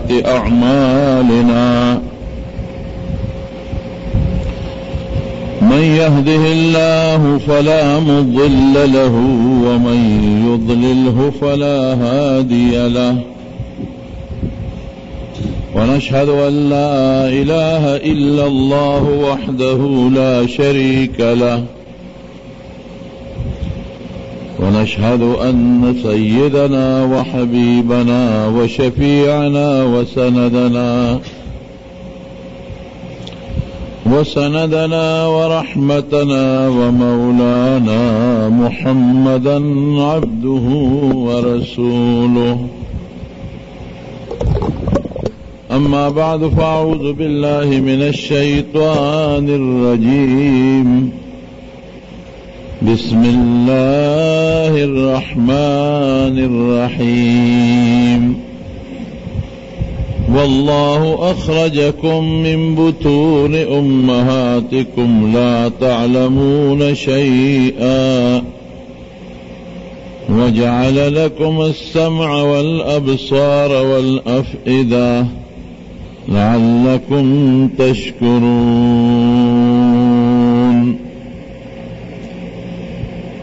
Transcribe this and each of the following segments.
سيئات أعمالنا من يهده الله فلا مضل له ومن يضلله فلا هادي له ونشهد أن لا إله إلا الله وحده لا شريك له ونشهد أن سيدنا وحبيبنا وشفيعنا وسندنا ورحمتنا ومولانا محمدا عبده ورسوله أما بعد فأعوذ بالله من الشيطان الرجيم بسم الله الرحمن الرحيم والله أخرجكم من بطون أمهاتكم لا تعلمون شيئا وجعل لكم السمع والأبصار والأفئدة لعلكم تشكرون.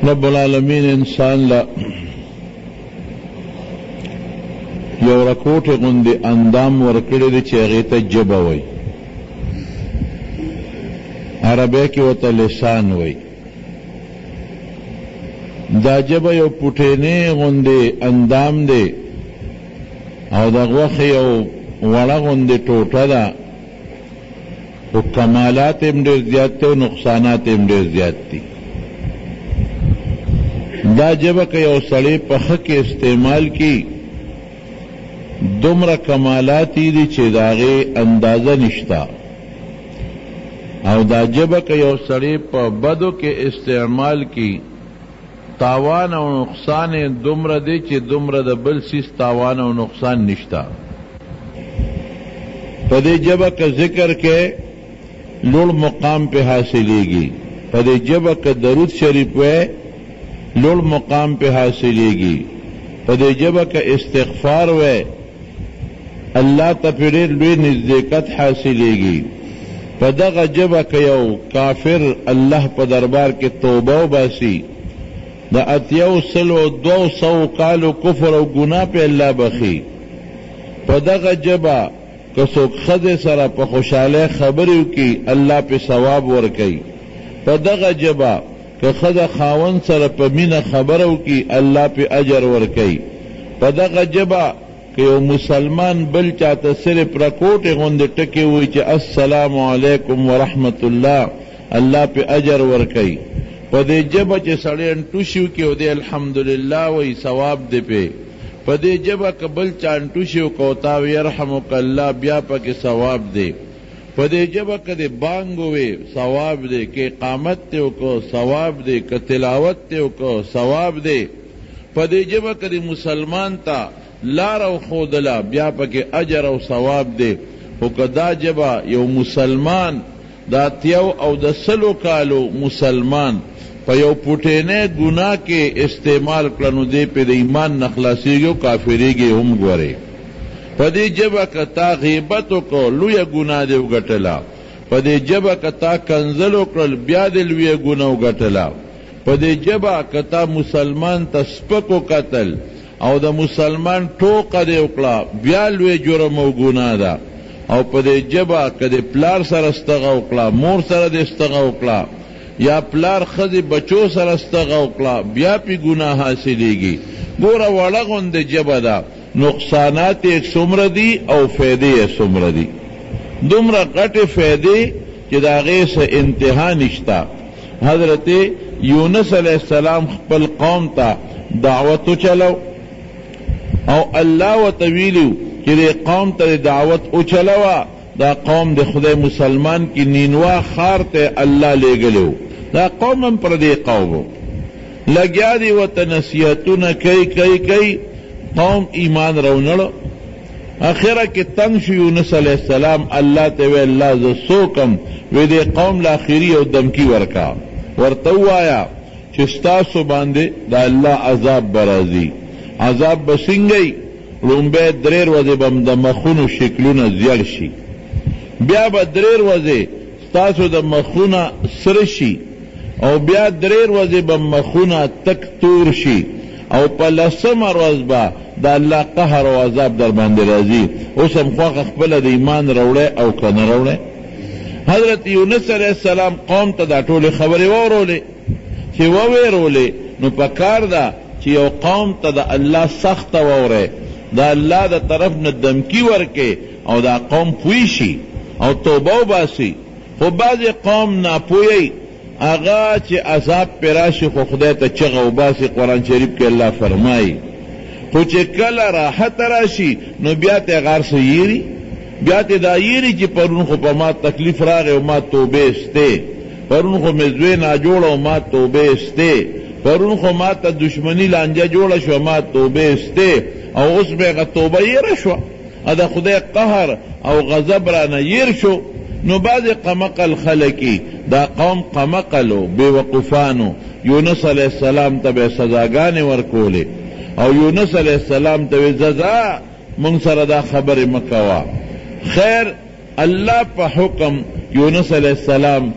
رب العالمین انسان لا یو رکوټ غوندې اندام ورکړی دی چې هغې ته ژبه وایي، عربی کې ورته لسان وایي. دا ژبه یو پوټینې غوندې اندام دی او د غوښې یو وړه غوندې ټوټه ده، خو کمالات هم ډېر زیات دي او نقصانات هم ډېر زیات دي. دا ژبه که یو سړی په ښه کې استعمال کی دومره کمالات دي چې د هغې اندازه نشته، او دا ژبه که یو سړی په بدو کې استعمال کی تاوان او نقصان دومره دی چې دومره د بل څیز تاوان او نقصان نشته. په دې ژبه که ذکر کې لوړ مقام پہ حاصلېږي، په دې ژبه که درود شریف وی لوړ مقام پہ حاصلېږي، په دې ژبه که استغفار وی الله ته پې ډېر لوی نزدېکت حاصلېږي. په دغه ژبه که یو کافر الله په دربار کې توبه وباسي د 200 کالو کفر او ګناه پې الله بخي. په دغه ژبه که څوک ښځې سره په خوشحالۍ خبرې وکړي الله پې ثواب ورکوي. په دغه ژبه که ښځه خاوند سره په مینه خبره وکړي الله پې اجر ورکوي. په دغه ژبه که یو مسلمان بل چاته صرف رکوټې غوندې ټکې ووایي چې السلام علیکم ورحمت الله الله پې اجر ورکوي. په دې ژبه چې سړی انټوشي وکړي او دی الحمدلله وایي ثواب دی پې. په دې ژبه که بل چا انټوشي وکړه او تا وی یرحمک الله بیا پکې ثواب دی. په دې ژبه که د بانګ ووی ثواب دی، که اقامت ته وکړو ثواب دی، که تلاوت ته وکړو ثواب دی. په دې ژبه که د مسلمان ته لار او ښودله بیا پکې اجر او ثواب دی. خو که دا ژبه یو مسلمان د 100 کالو مسلمان په یو پوټینې ګناه کې استعمال کړه نو دی پې د ایمان نه خلاصېږي او کافرېږي هم. ګورې په دې ژبه که تا غیبت وکړو لویه ګناه دې وګټله، په دې ژبه که تا کنځل وکړل بیا دې لویه ګناه وګټله، په دې ژبه که تا مسلمان ته سپک وکتل او د مسلمان ټوقه دې وکړه بیا لوی جرم او ګناه ده. او په دې ژبه که د پلار سره ستغه وکړه، مور سره دې ستغه وکړه، یا پلار ښځې بچو سره ستغه وکړه بیا پې ګناه حاصلېږي. ګوره وړه غوندې ژبه ده، نقصانات یې څومره دي او فیدې یې څومره دي. دومره غټې فیدې چې د هغې څه انتها نشته. حضرت یونس علیہ السلام خپل قوم ته دعوت وچلو او الله ورته ویلي چې دې قوم ته دعوت وچلوه، دا قوم د خدای مسلمان کی نینوا خار ته الله لېږلی، دا قوم هم پر دې قوم لګیا دي ورته نصیحتونه کوي قوم ایمان راونړ. اخره کې تنگ شو یونس علیہ السلام، الله ته وی الله زه څوکم وی دې قوم لا اخري او دمکی ورکا، ورته ووایا چې ستاسو باندې د الله عذاب برازي. عذاب بسنګي لومبی 3 ورځې به د مخونو شکلونه زیړ شي، بیا به 3 ورځې ستاسو د مخونه سره شي، او بیا 3 ورځې به مخونه تک تور شي، او په 10مه ورځ به د الله قهر او عذاب در باندې راځي. اوس هم خوښه خپله د ایمان راوړی او که نه راوړی. حضرت یونس علیه السلام قوم ته دا ټولې خبرې واورولې، چې وویرولې نو په کار ده چې یو قوم ته د الله سخته واورئ، د الله د طرف نه دمکی ورکې او دا قوم پوی شي او توبه وباسي. خو بعضې قوم ناپوی هغه چې عذاب پې راشي خو خدای ته چغه وباسي. قرآن شریف کې الله فرمایي خو چې کله راحت راشي نو بیا ته غار څه یېري، بیا ته دا یېري چې پرون خو په ما تکلیف راغی او ما توبې استې، پرون خو مې زوی ناجوړه او ما توبې استې، پرون خو ما ته دشمني لانجه جوړه شوه ما توبې استې، او اوس به هغه توبه یېره شوه، د خدای قهر او غضب رانه یېر شو. نو بعضې قمقل خلکي دا قوم قمقلو بېوقوفانو یونس علیه السلام ته به سزاګانې ورکولې، او یونس علیه السلام ته وې ځه مونږ سره دا خبرې مه کوه. خیر الله په حکم یونس علیه السلام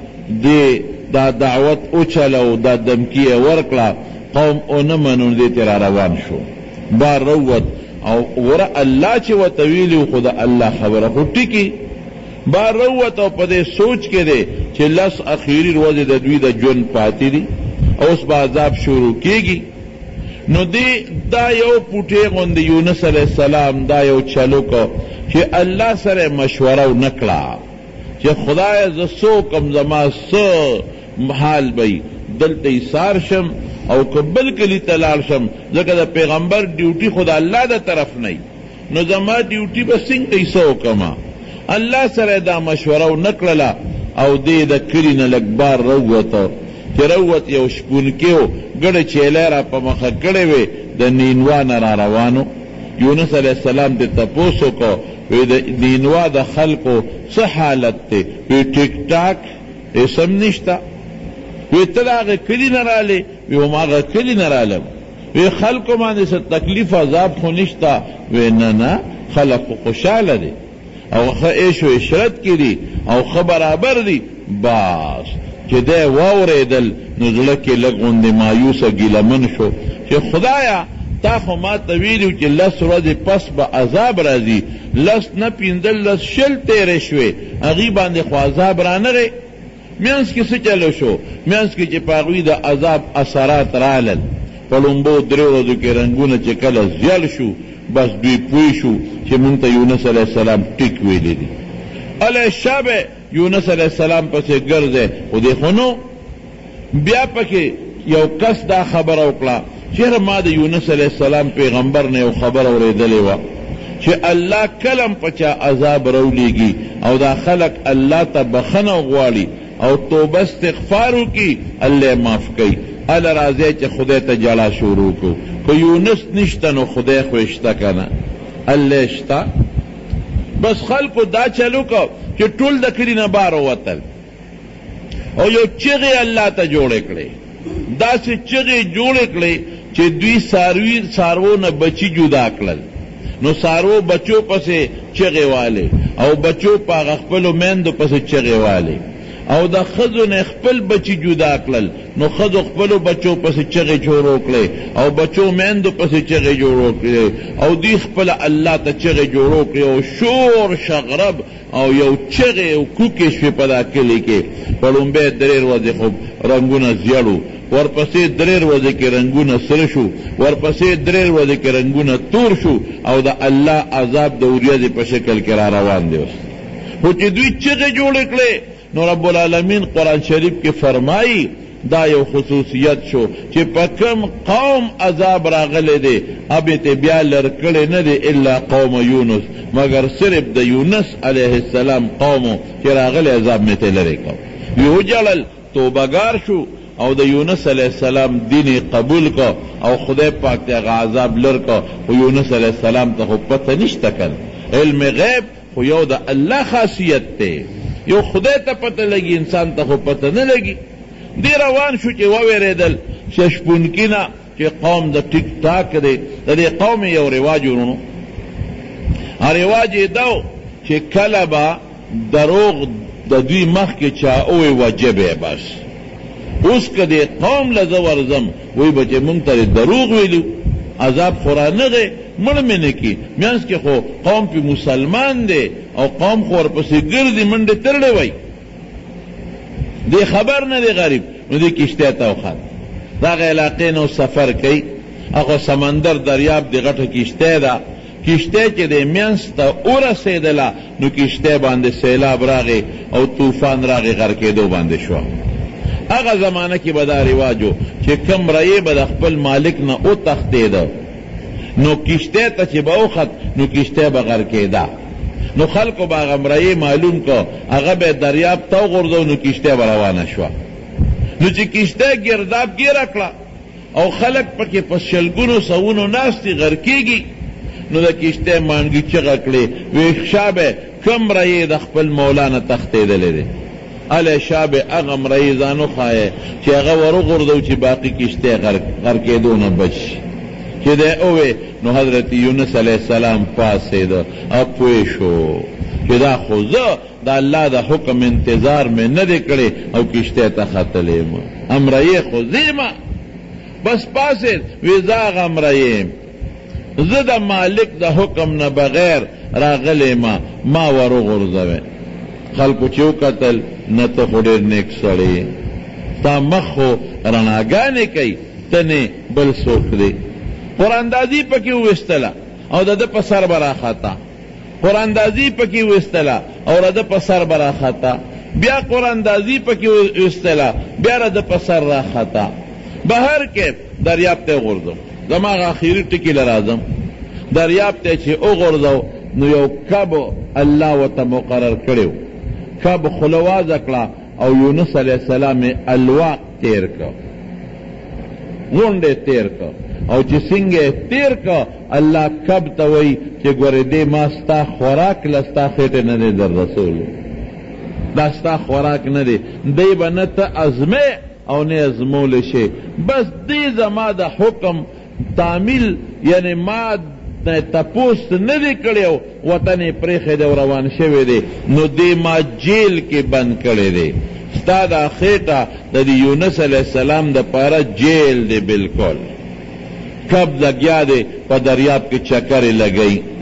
دا دعوت اوچلو، دا دمکی ورکړه، قوم اونه منو دې ته را روان شو. بار روت او وره الله چې ورته ویلي خو د الله خبره خو ټیکي. بار روت او په دې سوچ کې دی چې 10 اخیری ورځې د دوی د ژوند پاتې دي، اوس به عذاب شروع کېږي. نو دا یو پوټې غوندې یونس علیه السلام دا یو چلو کو چې الله سره مشوره ونه کړه چې خدای زه څوکم زما څه حال بی، دلته ایثار شم او که بل کلي ته لاړ شم، ځکه د پیغمبر ډیوټي خو د الله د طرف نه نو زما ډیوټي به څنګه څه وکړمه. الله سره دا مشوره ونه کړله او دې د کلي نه لږ بار رووته، چې روت یو شپونکي و ګډه چیلی را په مخه کړې وې د نینوا نه را روانو. یونس علیه السلام ته تپوس وکړو وی د نینوا د خلکو څه حالت دی؟ وی ټیک ټاک اسم نشته. وی ته د هغه کلي نه رالې؟ وی هم هغه کلي نه رالم. وی خلکو باندې څه تکلیف عذاب خو نشته؟ وی نه نه خلک خو خوشحاله دی او ښه عیش و عشرت کې دي او ښه برابر دي. باس چې دی واورېدل نو زړه کې لږ غوندې مایوسه ګیلمن شو چې خدایه تا خو ما ته ویلي چې 10 ورځې پس به عذاب راځي، 10 نه 15 شل تېرې شوې، هغې باندې خو عذاب رانغی. منځ کې څه چلو شو؟ منځ کې چې په هغوی د عذاب اثرات رالل، په لومبو 3 ورځو کې رنګونه چې کله زیړ شو بس دوی پوه شو چې مونږ ته یونس علیه السلام ټیک ویلی دي. علی شبه یونس علیه السلام پسې ګرځی خو دی خو نو. بیا پکې یو کس دا خبره وکړه چېرې ما د یونس علیه السلام پیغمبر نه یو خبره اورېدلې وه چې الله کلم په چا عذاب راولیږي او دا خلک الله ته بخنه غواړي او توبه استغفار وکړي الله معاف کوي. هله راځئ چې خدای ته جړا شروع کړو. که یونس نشته نو خدای خو شته که نه؟ الله شته. بس خلکو دا چلو کو چې ټول د کلي نه بار ووتل او یو چغې الله ته جوړې کړې، داسې چغې جوړې کړې چې دوی څاروو نه بچي جدا کړل. نو څاروو بچو پسې چغې والې او بچو په هغه خپلو میندو پسې چغې والې، او د ښځو نه خپل بچي جدا کړل. نو ښځو خپلو بچو پسې چغې جوړو کړې او بچو میندو پسې چغې جوړو کړې او دوی خپله الله ته چغې جوړو کړې او شور شغرب او یو چغې او کوکې شوې په دا کلي کې. په لومبی 3 ورځې خو رنګونه زیړو، ورپسې 3 ورځې کې رنګونه سره شو، ورپسې 3 ورځې کې رنګونه تور شو او د الله عذاب د وریځې په شکل کې را روان دی. اوس خو چې دوی چغې جوړې کړې نو رب العالمین قرآن شریف کې فرمایي دا یو خصوصیت شو چې په کوم قوم عذاب راغلی دی ابې ته بیا لر کړی نه دی الا قوم یونس، مگر صرف د یونس علیه السلام قومو چې راغلی عذاب مې ته لرې کړ. وی وجړل، توبهګار شو او د یونس علیه السلام دین قبول کو او خدای پاک ته هغه عذاب لر کو. خو یونس علیه السلام ته خو پته نشته کړ، علم غیب خو یو د الله خاصیت دی، یو خدای ته پته لګي انسان ته خو پته نه لګي. دی روان شو چې وویرېدل چې شپونکي نه چې قوم د ټیک ټاک دی. د دې قوم یو رواج ورونو رواج یې دو چې کله به دروغ د دوی مخ کې چا اوی وجبه بس اوس که دې قوم له زه ورځم وی به چې مونږ ته دروغ ویلو عذاب خورا نه دی مړ مې نه کي میانس کې خو قوم پې مسلمان دی او قوم خو ورپسې ګرځي منډې ترړې وی دې خبر نه دی غریب نو دې کشتۍ ته وخت دغه علاقې نه سفر کوي هغه سمندر دریاب د غټه کشتۍ ده کشتۍ چې د مینځ ته ورسېدله نو کشتۍ باندې سیلاب راغی او طوفان راغی غرقېدو باندې شوه هغه زمانه کې به دا رواج و چې کم رایې به د خپل مالک نه وتښتېده نو کشتۍ ته چې به وخت نو کشتۍ به غرقېده نو خلکو به هغه مرایې معلوم که هغه به دریاب ته وغورځو نو کشتۍ به روانه شوه نو چې کشتۍ ګرداب ګیره کړه او خلک پکې په شلګونو سوونو ناستي غرقېږي نو د کشتۍ مانګي چغه کړې وی شابه کم رایې د خپل مولا نه تښتېدلی دی الی شابه هغه مرایې ځان وښایې چې هغه ور وغورځو چې باقي کشتۍ غرقېدو نه بچ شي چې دی اوې نو حضرت یونس علیه السلام پاسېده او پوه شو چې دا خو زه د الله د حکم انتظار مې نه دی کړی او کشتۍ ته ختلی یم امرایې خو زیمه بس پاسېد وی زه هغه امرایې زه د مالک د حکم نه بغیر راغلی ما ور وغورځوې خلکو چې وکتل نه ته خو ډېر نیک سړی ستا مخ خو رڼاګانې کوي ته نه بل څوک دی قراندازي پکې وویستله او د ده په سر به راخته قراندازي پکې وویستله او د ده په سر به راخته بیا قراندازي پکې وویستله بیا د ده په سر راخته بهر کې دریاب ته وغورځو زما هغه اخري ټکي له راځم دریاب ته چې وغورځو نو یو کب الله ورته مقرر کړی و کب خوله وازه کړه او یونس علیه السلام یې الواق تیر کړ غونډې تیر کړ او چې څنګه تیر که الله کب ته وایي چې ګورې دې ما ستا خوراک له ستا خېټې نه دی در رسولو دا ستا خوراک نه دی دی به نه ته ازمې او نه ازمولی شي بس دې زما د حکم تعمیل یعنی ما تپوس نه دی کړی او وطن یې پرېښی دی او روان شوی دی نو دې ما جیل کې بند کړی دی ستا دا خېټه د یونس علیه السلام دپاره جیل دی بالکل کب لگیا دی په دریاب کې چکرې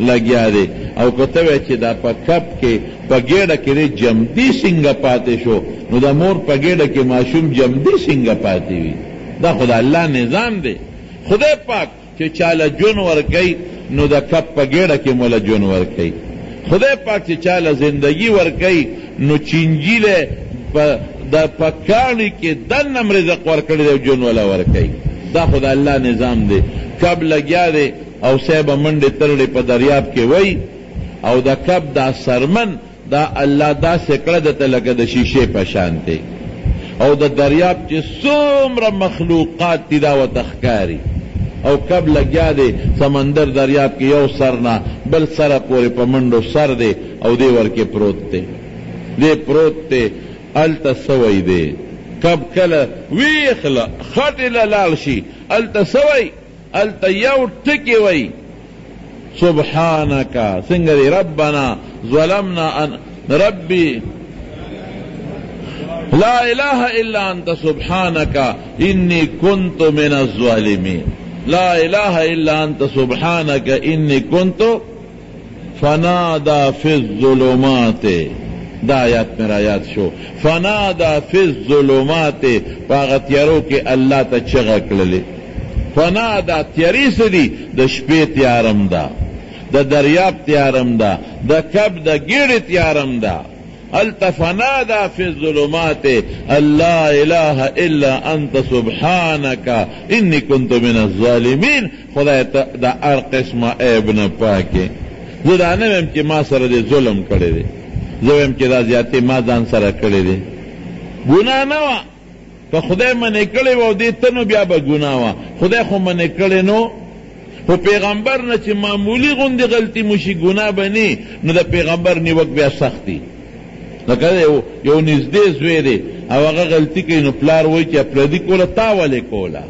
لګیا دی او که ته وایې چې دا په کب کې په ګېډه کې دی جمدي څنګه پاتې شو نو د مور په ګېډه کې ماشوم جمدي څنګه پاتې وي دا خو د الله نظام دی خدای پاک چې چاله جون ورکوي نو د کب په ګېډه کې موله جون ورکوي خدای پاک چې چاله زندگی ورکوي نو چینجیله په کاڼي کې دنم رزق ورکړی دی جون وله ورکوي دا خو د الله نظام دی کب لګیا دی او صاحبه منډې ترړې په دریاب کې وی او د کب دا سرمن دا الله داسې کړه دته لکه د شیشې په شان دی او د دریاب چې څومره مخلوقات دي دا ورته ښکاري او کب لګیا دی سمندر دریاب کې یو سر نه بل سره پورې په منډو سر دی او دی ورکې پروت دی هلته سوی دی کب کله ویخله خټې له لاړ شي هلته سوی هلته یو ټکې وی سبحانک څنګه دی ربنا ظلمنا ربي لا اله الا انت سبحانك اني كنت من الظالمين لا اله الا انت سبحانك اني كنت فنادى في الظلمات دا آیات میرا یاد شو فنادا فی الظلمات پاغه تیارو کې الله ته چغه کړلې فنادا تیاری سدي د شپې تیارم ده د دریاب تیارم ده د کب د ګیړې تیارم ده الته فنادا فی الظلمات لا اله الا انت سبحانك انی كنت من الظالمین خدای ته د هر قسمه عیب نه پاکې زه دا نه ویم چې ما سره دې ظلم کړی دی زه ویم چې دا زیاتې ما ځان سره کړی دی ګناه نه وه که خدای منې کړی و او دې ته نو بیا به ګناه وه خدای خو منې کړی نو خو پیغمبر نه چې معمولي غوندې غلطي موشي ګناه به نه نو د پیغمبر نیوک بیا سخت دی لکه یو نږدې زوی دی او هغه غلطي کوي نو پلار وایي چې پردي کوله تا ولې کوله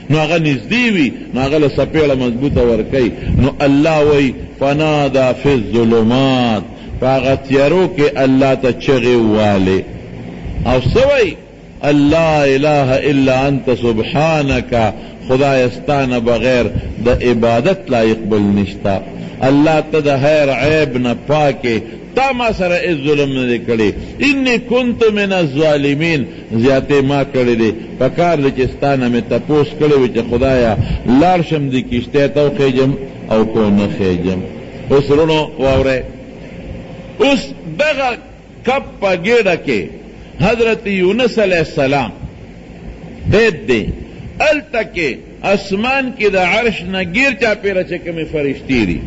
نو هغه نږدې وي نو هغه له څپېړه مضبوطه ورکوي. نو الله وایي فنادا فی الظلمات، په هغه تیارو کې الله ته چغې ووالې او څه وایي الله اله الا انت سبحانک، خدای ستانه بغیر د عبادت لایق بل نشتا. الله ته د هر عیب نه پاکې، تا ما سره هیڅ ظلم نه دی کړی. انی کنت من الظالمین، زیاتې ما کړی دی. په کار دی چې ستانه مې تپوس کړی وي چې خدایا لاړ شم دې کښتۍ ته وخېږم او کو نه خېږم. اوس وروڼو واورئ، اوس دغه کب په ګېډه کې حضرت یونس علیہ السلام قید دی. هلته کې اسمان کې د عرش نه ګیر چاپېره چې کومې فرشتې دي،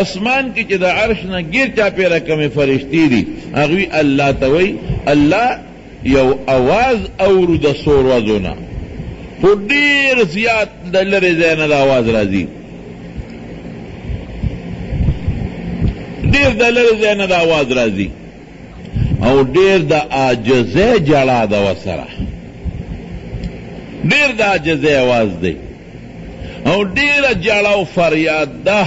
اسمان کې چې د عرش نه ګیر چاپېره کومې فرشتې دي، هغوی الله ته وایي الله یو اواز اورو د سور وزو نه، خو ډېر زیات د لرې ځای نه د اواز راځي، ډېر د لرې ځای نه د اواز راځي او ډېر د عاجزۍ جړا ده ورسره، ډېر د عاجزۍ اواز دی او ډېره جړا او فریاد ده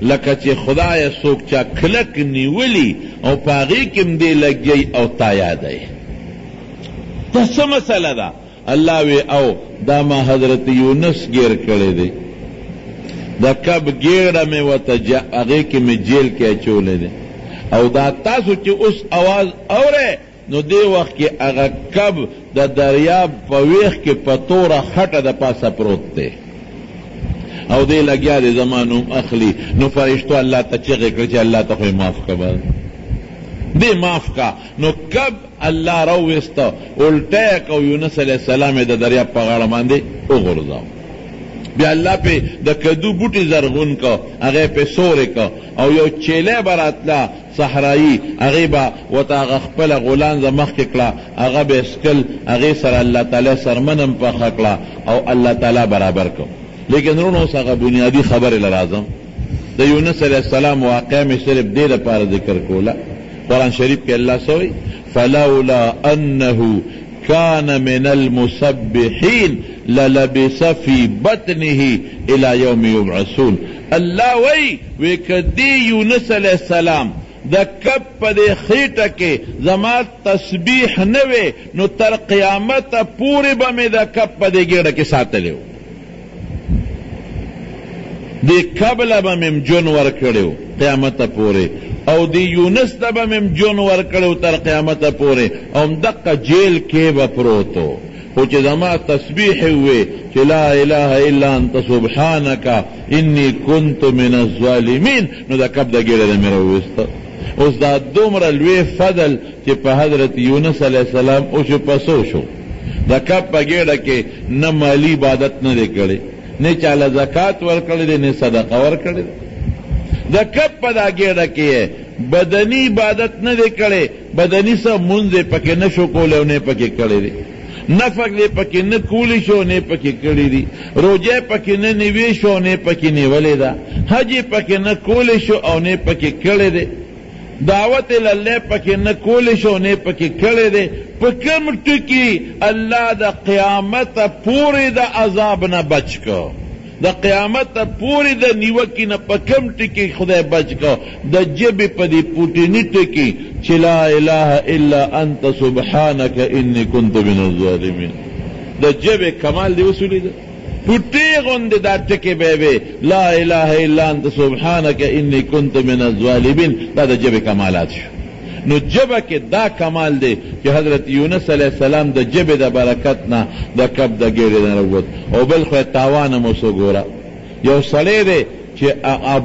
لکه چې خدای څوک چا کلک نیولي او په هغې کې هم دی لګی او تا یادی. دا څه مسله ده؟ الله وی او دا ما حضرت یونس گیر کړی دی، د کب ګیړه مې ورته هغې کې مې جیل کې اچولی دی او دا تاسو چې اوس اواز اورئ نو دې وخت کې هغه کب د دریاب په ویښ کې په توره خټه د پاسه پروت دی او دې لګیا دی زما نوم اخلي. نو فرشتو الله ته چغې کړې چې الله ته خو یې معاف کړه، دې معاف کا. نو کب الله راوویسته، الټی کو یونس علیه السلام یې د دریاب په غاړه باندې وغورځاو. بیا الله پې د کدو بوټي زرغون که، هغې پې سورې که او یو چیلی به راتله صحرایي، هغې به ورته هغه خپله غولانځه مخکې کړه، هغه به سکل، هغې سره الله تعالی سرمن هم پخه کړه او الله تعالی برابر که. لیکن رونو اوس هغه بنیادي خبرې له راځم. د یونس علیه السلام واقعه مې صرف دې لپاره ذکر کوله. قرآن شریف کې الله څه وایي؟ فلولا انه كان من المسبحين للبس في بطنه الى يوم يبعثون. الله وی کدی یونس علیہ السلام د کب په دې خېټه کې زما تسبیح نه وی نو تر قیامت پورې به مې د کب په دې ګېډه کې ساتلی و، دې کب له به مې جون ورکړی و قیامت پورې او دی یونس ته به مې جون ورکړی تر قیامت پورې او همدقه جیل کې به پروت و. خو چې زما تسبیح وی چې لا اله الا انت سبحانک انی کنت من الظالمین نو د کب د ګېډه نه مې راوویسته. اوس دا دومره لوی فضل چې په حضرت یونس علیه السلام اوشو پسو شو. د کب په ګېډه کې نه مالی عبادت نه دی کړی، نه چاله زکات ورکړی دی، نه صدقه ورکړی دی. د کب په دا ګېډه کې بدني عبادت نه دی کړی، بدني څه مونځ یې پکې نه شو کولی او نه پکې کړی دی، نفق دې پکې نه کولی شو نه پکې کړی دي، روجه پکې نه نیوی شو نه پکې نیولې ده، حج پکې نه کولی شو او نه پکې کړی دی، دعوت الله پکې نه کولی شو نه پکې کړی دی. په کوم ټکي الله د قیامت پورې د عذاب نه بچ کو، د قیامت پورې د نیوکې نه په کوم ټکي خدای بچ کو؟ د ژبې په دې پوټیني ټکي چې لا اله الا انت سبحانک انی کنت من الظالمین. د ژبې کمال دی وسولیده، پوټې غوندې دا ټکي به وي لا اله الا انت سبحانک انی کنت من الظالمین. دا د ژبې کمالات شو. نو ژبه کې دا کمال دی چې حضرت یونس علیه السلام د ژبې د برکت نه د کب د ګېډې نه راووت. او بل خو تاوان هم اوس وګوره، یو سړی دی چې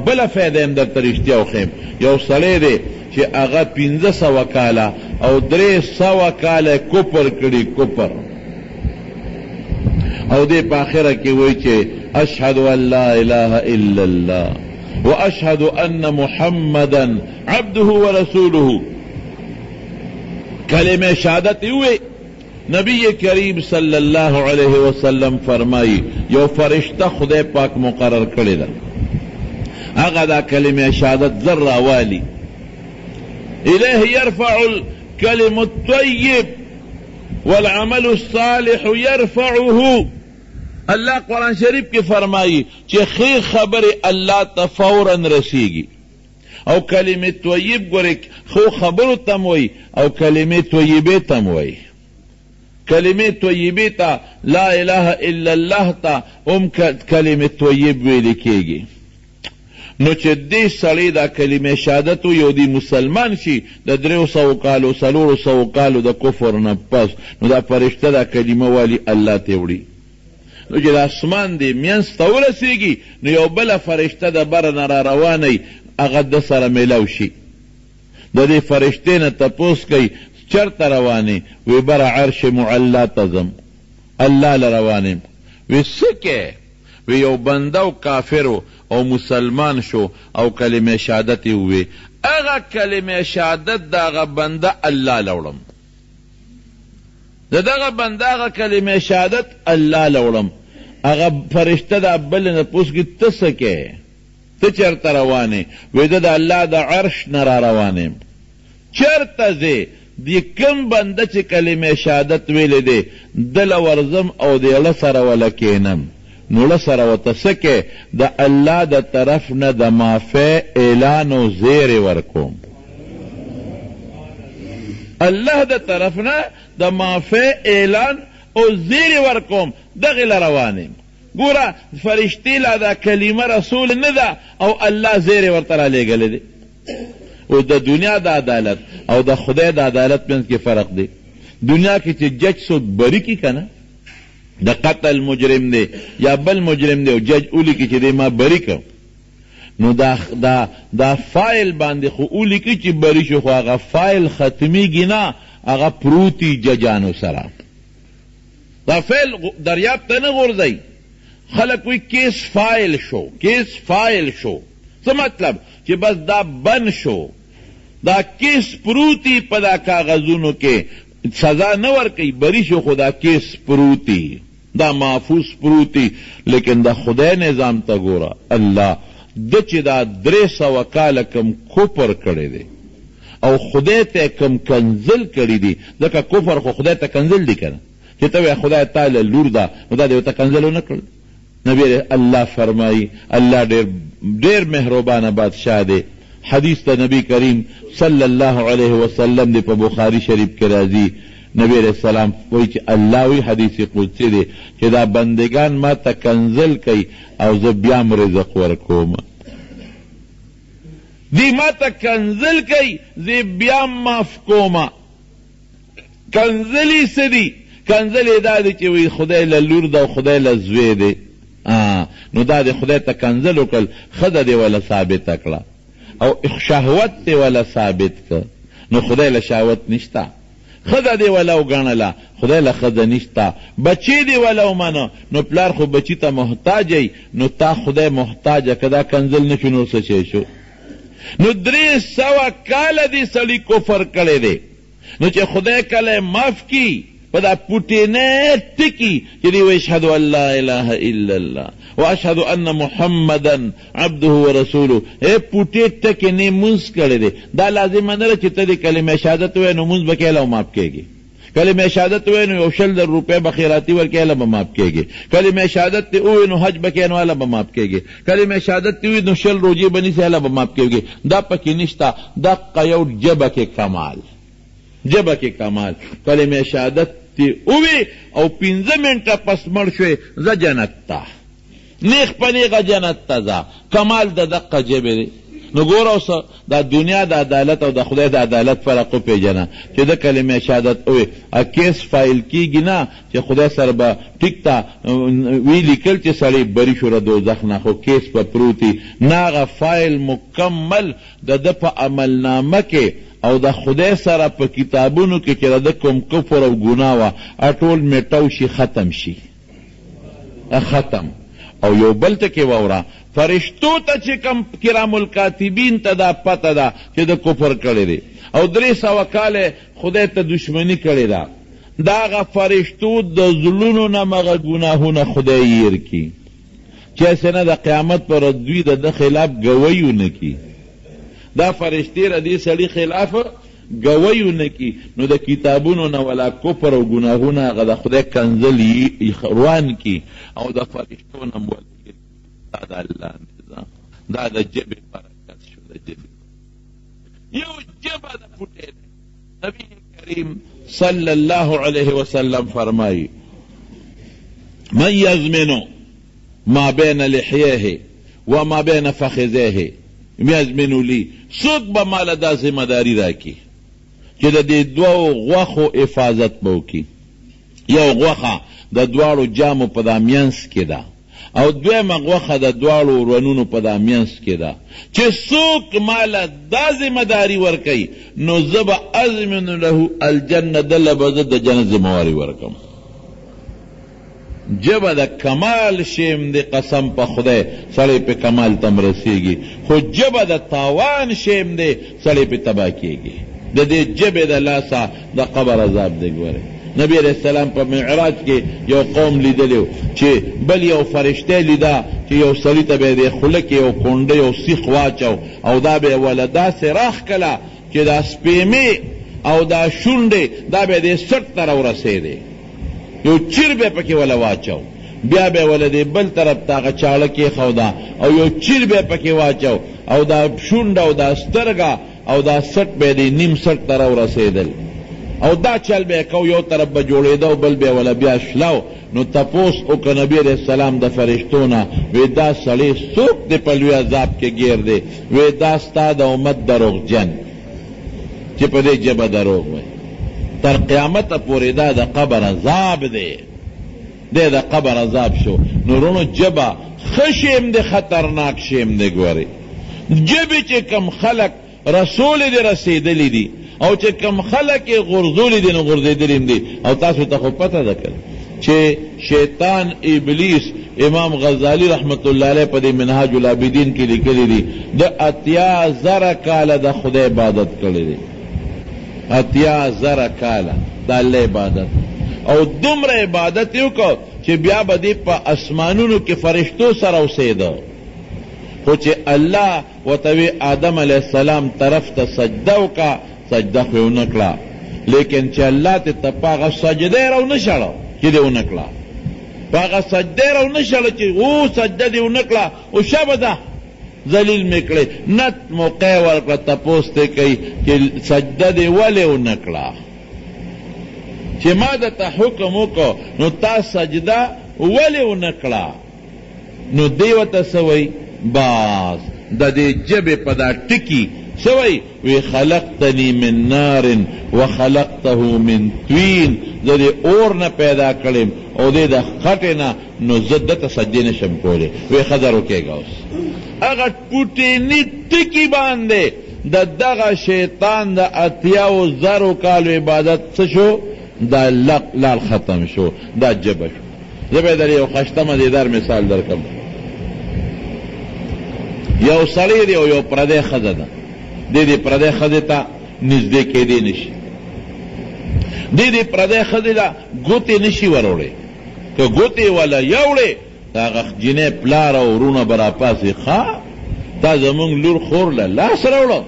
بله فایده هم درته رښتیا وښیم، یو سړی دی چې هغه 1500 کاله او 300 کاله کفر کړي، کفر، او دې په آخره کې وایي چې اشهد ان لا اله الا الله واشهد ان محمدا عبده ورسوله. کلمه شهادت ہوئے. نبی کریم صلی اللہ علیہ وسلم فرمائی یو فرشتہ خدای پاک مقرر کړی ده، هغه دا کلمه شهادت ذره والی الیه یرفع الکلم الطیب والعمل الصالح یرفعه. اللہ قرآن شریف کی فرمائی چې خیر خبر اللہ تا فوراً رسیگی او کلمه طیب گوره خو خبرو تم وی او کلمه طیبه تم وی کلمه طیبه تا لا الہ الا اللہ تا کلمه طیب ویل کیگی نو چې دې سړی دا کلمه شهادت یو دی مسلمان شي د 300 کالو 400 کالو د کفر نه پس نو دا فرشته دا کلمه والی الله ته وړي نو چې د اسمان دی منځ ته ورسېږي نو یو بله فرشته د بره نه را روانوي هغه د سره میلاو شي د دې فرشتې نه تپوس کوي چرته روانې وی بره عرش معلا ته ځم الله له روانې وی څه کې وی یو بنده او کافرو او مسلمان شو او کلمه شهادت وی هغه کلمه شهادت د هغه بنده الله لوړم دغه بنده هغه کلمه شهادت الله لوړم هغه فرشته د بل نه پوښتنه ته څه کې ته چرته روانې وی د الله د عرش نه را روانې چرته ځې دی کم بنده چې کلمه شهادت ویلې دی دله ورځم او د اړه سره وله کینم نو له سره ورته څه کې د الله د طرف نه د معافی اعلان او زیری ورکوم الله د طرف نه د معافی اعلان او زیری ورکوم دغې له روانیم ګوره فرشتې لا دا کلمه رسول نه ده او الله زیری ورته رالیږلی دی او د دنیا د عدالت او د خدای د عدالت منځ کې فرق دی دنیا کې چې جج څوک بری کی که نه د قتل مجرم دی یا بل مجرم دی او جج اولی کی چې دی ما بری کم نو دا فایل باندې خو اولی کی چې بری شو خو هغه فایل ختمیږي نه هغه پروتی ججانو سره دا فایل دریاب ته نه غورځئ خلک وی کیس فایل شو کیس فایل شو څه مطلب چې بس دا بند شو دا کیس پروتی په دا کاغذونو کې سزا نه ورکوي بری شو خو دا کیس پروتی دا محفوظ پروتی لیکن دا خدای نظام تا گورا الله د چې دا 300 کاله کم کفر کړی دی او خدای ته کم کنزل کړی دی ځکه کفر خو خدای ته کنزل دی کنه چې ته خدای تعالی لور ده نو دا دی ته کنزل نه کړ نبی الله فرمایي الله ډېر مهربانه بادشاہ دی حدیث ته نبی کریم صلی الله علیه وسلم دی په بخاری شریف کې راځي نبی علیہ السلام وایي چې الله وی حدیث قدسی دی چې دا بندگان ما ته کنزل کوي او زه بیا م رزق ورکوم دی ما ته کنزل کوي زه بیا معاف کوم کنزلی څه دی کنزل یې دا دی چې وی خدای له لور ده او خدای له زوی دی نو دا دی خدای ته کنزل وکړل ښځه دی وله ثابته کړه او شهوت دی ولا ثابت که نو خدای له شهوت نشتا ښځه دی ولا وګڼله خدای له ښځه نشتا بچی دی ولا ومنه نو پلار خو بچی ته محتاج نو تا خدای محتاجه که دا کنزل نشو نو څه شی شو نو 300 کاله دی سړي کفر کړی دی نو چې خدای کله معاف کی په دا پوټینه ټکي چې دی واشهد ان لا اله الا الله واشهد ان محمدا عبده ورسوله پوټې ټکې نه مونځ کړی دی دا لازم نه ده چې ته د کلمې شهادت ووایې نو مونځ به کیله او ماف کېږي کلمې شهادت ووایې نو 100 روپۍ به خیراتي ورکړې هله به ماف کېږي کلمې شهادت دې ووایې نو حج به کړې نو هله به ماف کېږي کلمې شهادت دې ووایې نو 100 روژې به نیسې هله به ماف کېږي دا پکې نشته دقه یو جبه کې کمال جبه کې کمال کلمې شهادت اوی او 15 منټه پس مړ شوی زه جنت ته نیغ په نیغه جنت ته ځه کمال د دقه جبې دی نو ګوره اوس دا دنیا د عدالت او د خدای د عدالت فرق وپېژنه چې د کلمې شهادت اوی کیس فایل کیږي نه چې خدای سره به ټیک ته وی لیکل چې سړی بری شو له دوزخ نه خو کیس په پروتي نه هغه فایل مکمل د ده په عملنامه کې او د خدای سره په کتابونو کې چې د کوم کفر او ګناه وه ټول میټو شي ختم شي ختم او یو بل ته کې واوره فرشتو ته چې کم کرام الکاتبین ته دا پته ده چې د کفر کړی دی او 300 کاله خدای ته دشمني کړې ده دا هغه فرشتو د زړونو نه مغه ګناهونه خدای هیر کړي چې هسې نه د قیامت پر دوی د خلاف ګویو نه کړي دا فرشتې را دې سړي خلاف ګویو نه کی نو د کتابونو نه ولا کفر او ګناهونه هغه د خدای کنزل روان کی او د فرشتو نه مولکي. دا د الله نظام، دا د ژبې برکت شو. د ژبې یو ژبه د پټې ده. نبی کریم صلی الله علیه وسلم فرمایي من یضمن ما بین لحیه و ما بین فخذیه یضمن لی، څوک به ماله دا ذمه داري راکړي چې د دې دوو غوښو حفاظت به وکړي. یو غوښه د دواړو جامو په دا منځ کې ده او دویمه غوښه د دواړو ورونو په دا منځ کې ده. چې څوک ماله دا ذمه داري ورکوي نو زه به اضمن له الجنه، دله به زه د جنت ذمهواري ورکم. جبه د کمال شیم دی، قسم په خدای سړی په کمال تم رسیږي، خو جبه د تاوان شیم دی سړی په تباه کیږي. د دې جبه د لاسه د قبر عذاب دی. ګوره نبی علیہ السلام په معراج کې یو قوم لیدلی چې بل یو فرشته لیدا چې یو سړي ته به د خوله کې یو کونډه یو سیخ واچو او دا به وله داسې راښکله چې دا سپیمې او دا شونډې دا به د سټ ته راورسېدې، یو چیر به پکې وله واچو، بیا به وله د بل طرف ته هغه چاړه کېښوده او یو چیر به پکې واچو او دا شونډه او دا سترګه او دا سټ به د نیم سټ ته راورسېدل او دا چل به کو، یو طرف به جوړېده او بل به وله بیا شلو. نو تپوس وکړه نبي علیہ السلام د فرشتو نه، وی دا سړی څوک دی په لوی عذاب کې ګیر دی؟ وی دا ستا د امت دروغجن چې په دې ژبه دروغ وایي. تر قیامته پورې دا د قبر عذاب دی، دی د قبر عذاب شو. نو رونو ژبه ښه شیم دی، خطرناک شیم دی. ګورې ژبې چې کم خلک رسول دی رسېدلی دي او چې کم خلک یې غورځولی دي نو غورځېدلی هم دي. او تاسو ته خو پته ده که چې شیطان ابلیس امام غزالی رحمت الله علیه په دې منهاج العابدین کې لیکلی دي د 80,000 کاله د خدای عبادت کړی دی. 80,000 کاله د الله عبادت، او دومره عبادت یې وکړ چې بیا به دې په اسمانونو کې فرشتو سره اوسېده. خو چې الله ورته وی آدم علیه السلام طرف ته سجده وکړه، سجده خو یې ونه کړه، لیکن چې الله ته ته په هغه سجده یې راونه شړه چې دې ونه کړه، په هغه سجده یې راونه شړه چې او سجده دې ونه کړه او شبه ده ذلیل مې کړې، نت موقع ورکړه تپوس ته کوي چې سجده دې ولې ونه کړه، چې ما درته حکم وکړو نو تا سجده ولې ونه کړه. نو دی ورته څه وایي؟ باز د دې ژبې په دا ټکي څه وایي؟ وی خلقتنی من نار وخلقته من طین، زه دې اور نه پیدا کړم او دې د خټې نه، نو زه دته سجدې نشم کولی. وی ښه وکېږه اوس هغه ټوټیني ټکي باندې د دغه شیطان د 80,000 کالو عبادت څه شو؟ دا لال ختم شو، دا ژبه شو. زه به در یو خشته مزیدار مثال درکم. یو سړی دی او یو پردی ښځه ده، دې پردی ښځې ته نږدې کېدی نشي، دې پردی ښځې له ګوتې نشي وروړی، که ګوتې وله یوړې د هغه جینۍ پلار او ورونه به راپاسې، ښه تا زمونږ لور خور له لاس راوړه،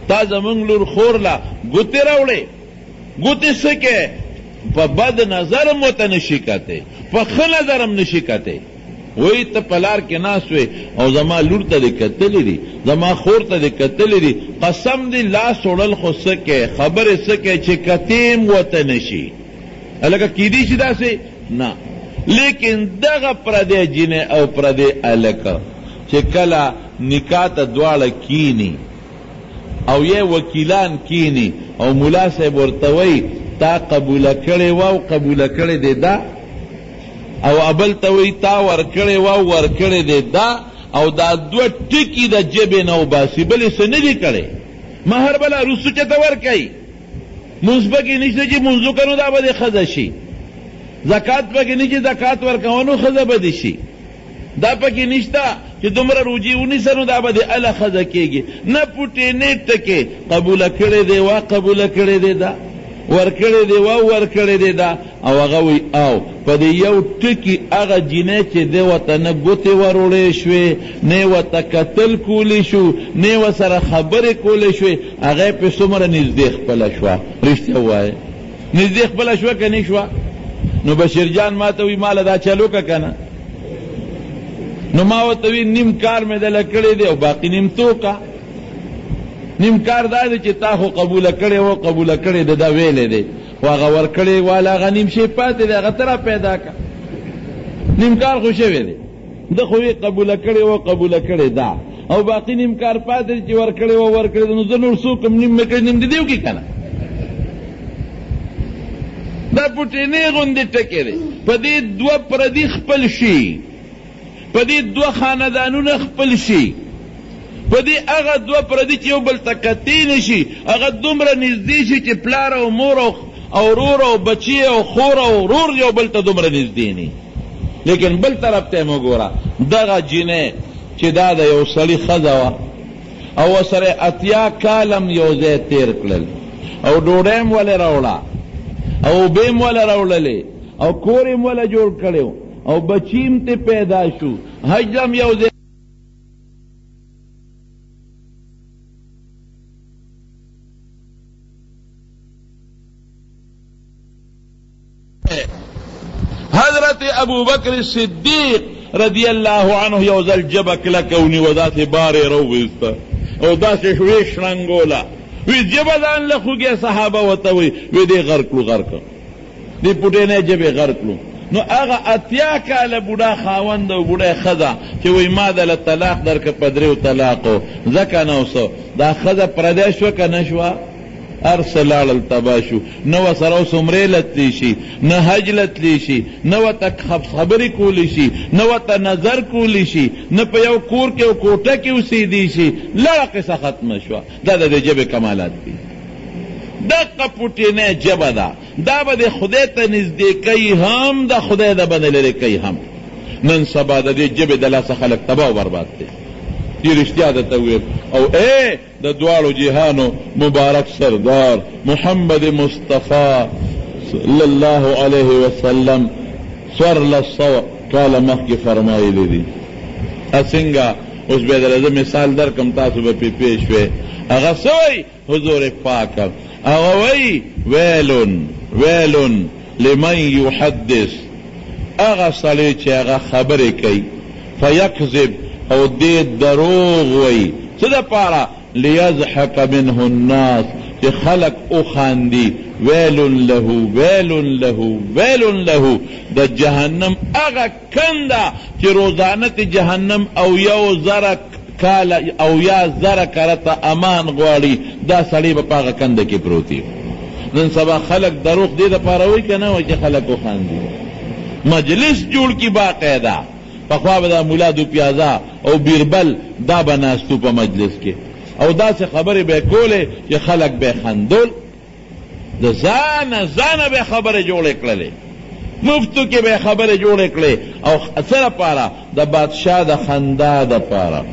تا زمونږ لور خور له ګوتې راوړې. ګوتې څه کې؟ په بد نظرم ورته نشي کتی، په ښه نظرم نشي کتی. وی ته په لار کې ناست وې او زما لور ته دې کتلی دي، زما خور ته دې کتلی دي، قسم دې لاس وړل خو څه کې، خبرې څه کې چې کتیم ورته نشي. هلکه کیدی شي داسې نه، لیکن دغه پردی جینۍ او پردی هلکه چې کله نکاح ته دواړه کینی او یې وکیلان کینی او ملا صاحب ورته وایي تا قبوله کړې وه او قبوله کړې دی دا، او ابل ته وی تا ورکړې وه او ورکړې دی دا، او دا دوه ټکي د ژبې نه وباسي، بلې څه نه دي کړی. مهر بله روسو چېته ورکوي، مونځ پکې نشته چې مونځ وکړو دا به دې ښځه شي، زکات پکې نه چې زکات ورکوو نو ښځه به دې شي، دا پکې نشته چې دومره روجې ونیسه نو دا به دې اله ښځه کېږي. نه پوټې نه ټکې قبوله کړې دی وا قبوله کړې دی دا، ورکړی دی و ورکړی دی دا او هغه وی او په دې یو ټکي هغه جینۍ چې دی ورته نه ګوتې وروړی شوې نه ورته کتل کولی شو نه ورسره خبرې کولی شوې هغه پې څومره نږدې خپله شوه رښتیا ووایه نږدې خپله شوه که نه شوه نو بشیر جان ما ته وی ماله دا چلو که که نه نو ما ورته وی نیم کار مې دله کړی دی او باقي نیم تو که نیم کار دا دی چې تا خو قبوله کړی و قبوله کړی د دا ویلی دی خو هغه ورکړی والا هغه نیم شی پاتې دی هغه ته را پیدا که نیم کار خو شوی دی ده خو یې قبوله کړی و قبوله کړی دا او باقي نیم کار پاتې دی چې ورکړی و ورکړی دی نو زه نور څوک نیم مې کړی نیم د دې وکړي که نه دا پوټینې غوندې ټکې دی په دې دوه پردي خپل شي په دې دوه خاندانونه خپل شي په دې هغه دوه پردي چې یو بل ته کتې نه شي هغه دومره نږدې شي چې پلار او مور او ورور او بچی او خور او ورور یو بل ته دومره نږدې نه لیکن بل طرف ته مو ګوره دغه جینۍ چې دا د یو سړي ښځه وه او ورسره 80 کالم یو ځای تېر کړل او ډوډۍ م ولې راوړه او اوبې م ولې راوړلې او کور یې م ولې جوړ کړی او بچی م ته پیدا شو حج هم یو ځای حضرت ابو بکر صدیق رضی اللہ عنہ یو ځل جبه کلکه ونیوه داسې بار یې راوویسته او داسې شوې شړنګوله وی جبه ځان له خوږې صحابه ورته وی دې غر کړو غر کړو دې پوټینۍ جبې غر کړو نو هغه 80 کاله بوډا خاوند او بوډۍ ښځه چې وی ما دله طلاق درکړه په 3 طلاقو ځکه نو څه دا ښځه پردی شوه که نه شوه هر څه لاړل تباه شو نه ورسره اوس عمرې لتلی شي نه حج لتلی شي نه ورته خبرې کولی شي نه ورته نظر کولی شي نه په یو کور کې او کوټه کې اوسېدی شي لړه قصه ختمه شوه دا د دې ژبې کمالات دي دقه پوټینۍ ژبه ده دا به د خدای ته نږدې کوي هم د خدای د بنه لرې کوي هم نن سبا د دې ژبې د لاسه خلک تباه او برباد دي یہ رشتہ درته ویل او اے د دواړو جهانو مبارک سردار محمد مصطفی صلی الله علیه وسلم څوارلس کاله مخکې فرمایلی دي څنګه اوس بیا دله زه مثال درکم تاسو به پې پوه شوې هغه څه وایي حضور پاک هغه وایي ویلون لمن یحدث هغه سړی چې هغه خبرې کوي فیکذب او دې دروغ وی څه دپاره لیضحک منه الناس چې خلق وخاندي ویل له د جهنم هغه کنده چې روزانه جهنم او یو زره کاله او یا زره کرته امان غواړي دا سړی به په هغه کنده کې پروت نن سبا خلق دروغ دې دپاره وایي که نه وایي چې خلق وخاندي مجلس جوړ کړي باقاعده پخوا به دا مولا دو پیازا او بیربل دا به ناستو په مجلس کې او داسې خبرې به کولې چې خلک به خندول د ځانه به خبرې جوړې کړلې مفتو کې به خبرې جوړې کړلې او څه دپاره د بادشاه د خندا دپاره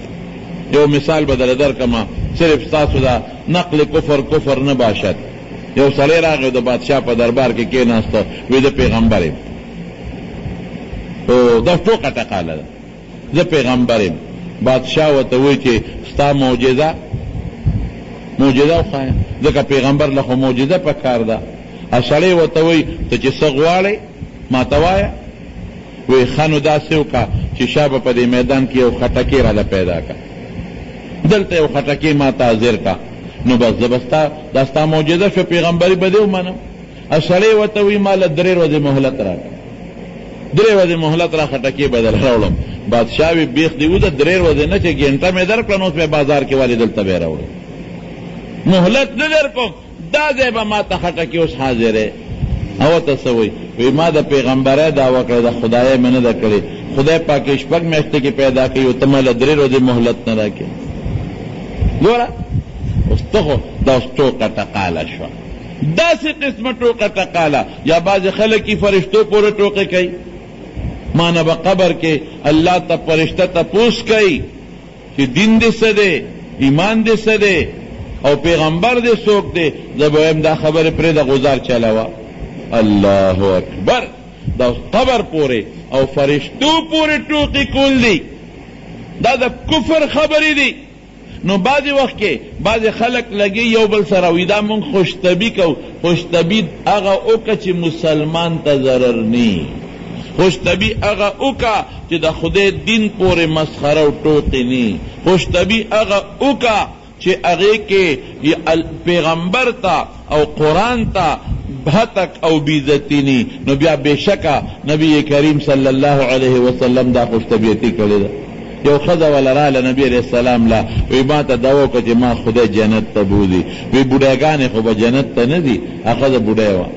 یو مثال به درله درکمه صرف ستاسو دا نقل کفر نه باشد یو سړی راغی د بادشاه په دربار کې کېناسته وی د پیغمبر یم دا ټوکه ټقاله ده زه پیغمبر یم بادشاه ورته وایي چې ستا معجزه وښایه ځکه پیغمبر له خو معجزه په کار ده سړی ورته وایي ته چې څه غواړې ما ته وایه وایي ښه نو داسې وکړه چې شا به په دې میدان کې یو خټکې راله پیدا کړه دلته یو خټکې ما ته حاضر کړه نو بس زه به دا ستا معجزه شو پیغمبري به دې ومنم سړی ورته وایي ما له 3 ورځې مهلت راکړه 3 ورځې مهلت را خټکې بدل راوړم بادشاه وی بیخ دی وده 3 ورځې نه چې ګنټه مې درکړه نو اوس به بازار کې والي دلته به راوړې مهلت نه درکوم دا ځای به ما ته خټکې اوس حاضرې او ته څه وایي وی ما د پیغمبرۍ دعوه کړې د خدایۍ مې نه ده کړې خدای پاک 6 میاشتې کې پیدا کوي او ته ما له 3 ورځې مهلت نه راکړې ګوره اوس ته خو دا اوس ټوکه ټقاله شوه داسې قسمه ټوکه ټقاله یا بعضې خلک یې فرشتو پورې ټوکې کوي مانا با قبر کے اللہ تا پرشتہ تا پوس کئی کہ دین دے سدے ایمان دے سدے او پیغمبر دې څوک دی زه به وایم دا خبرې پرېږده غزار چلوه. الله اکبر. دا قبر پورې او فرشتو پورې ټوقې کول دي، دا د کفر خبرې دي. نو بعضې وخت کې بعضې خلک لګي یو بل سره وي دا مونږ خوشطبي کوو. خوشطبي هغه وکړه چې مسلمان ته ضرر نی. خوشطبي هغه وکړه چې د خدای دین پورې مسخره او ټوقې نی. خوشطبي هغه وکړه چې هغې کې پیغمبر ته او قرآن ته بهتک او بیزتی نی. نو بیا بېشکه نبی کریم صلی الله علیه وسلم دا خوشطبیتي کړې ده. یو ښځه وله راله نبی علیه السلام له وی ما ته دا وکړه چې ما خدای جنت ته بولي. وی بوډاګانې خو به جنت ته نه دي. ښځه بوډۍ وه،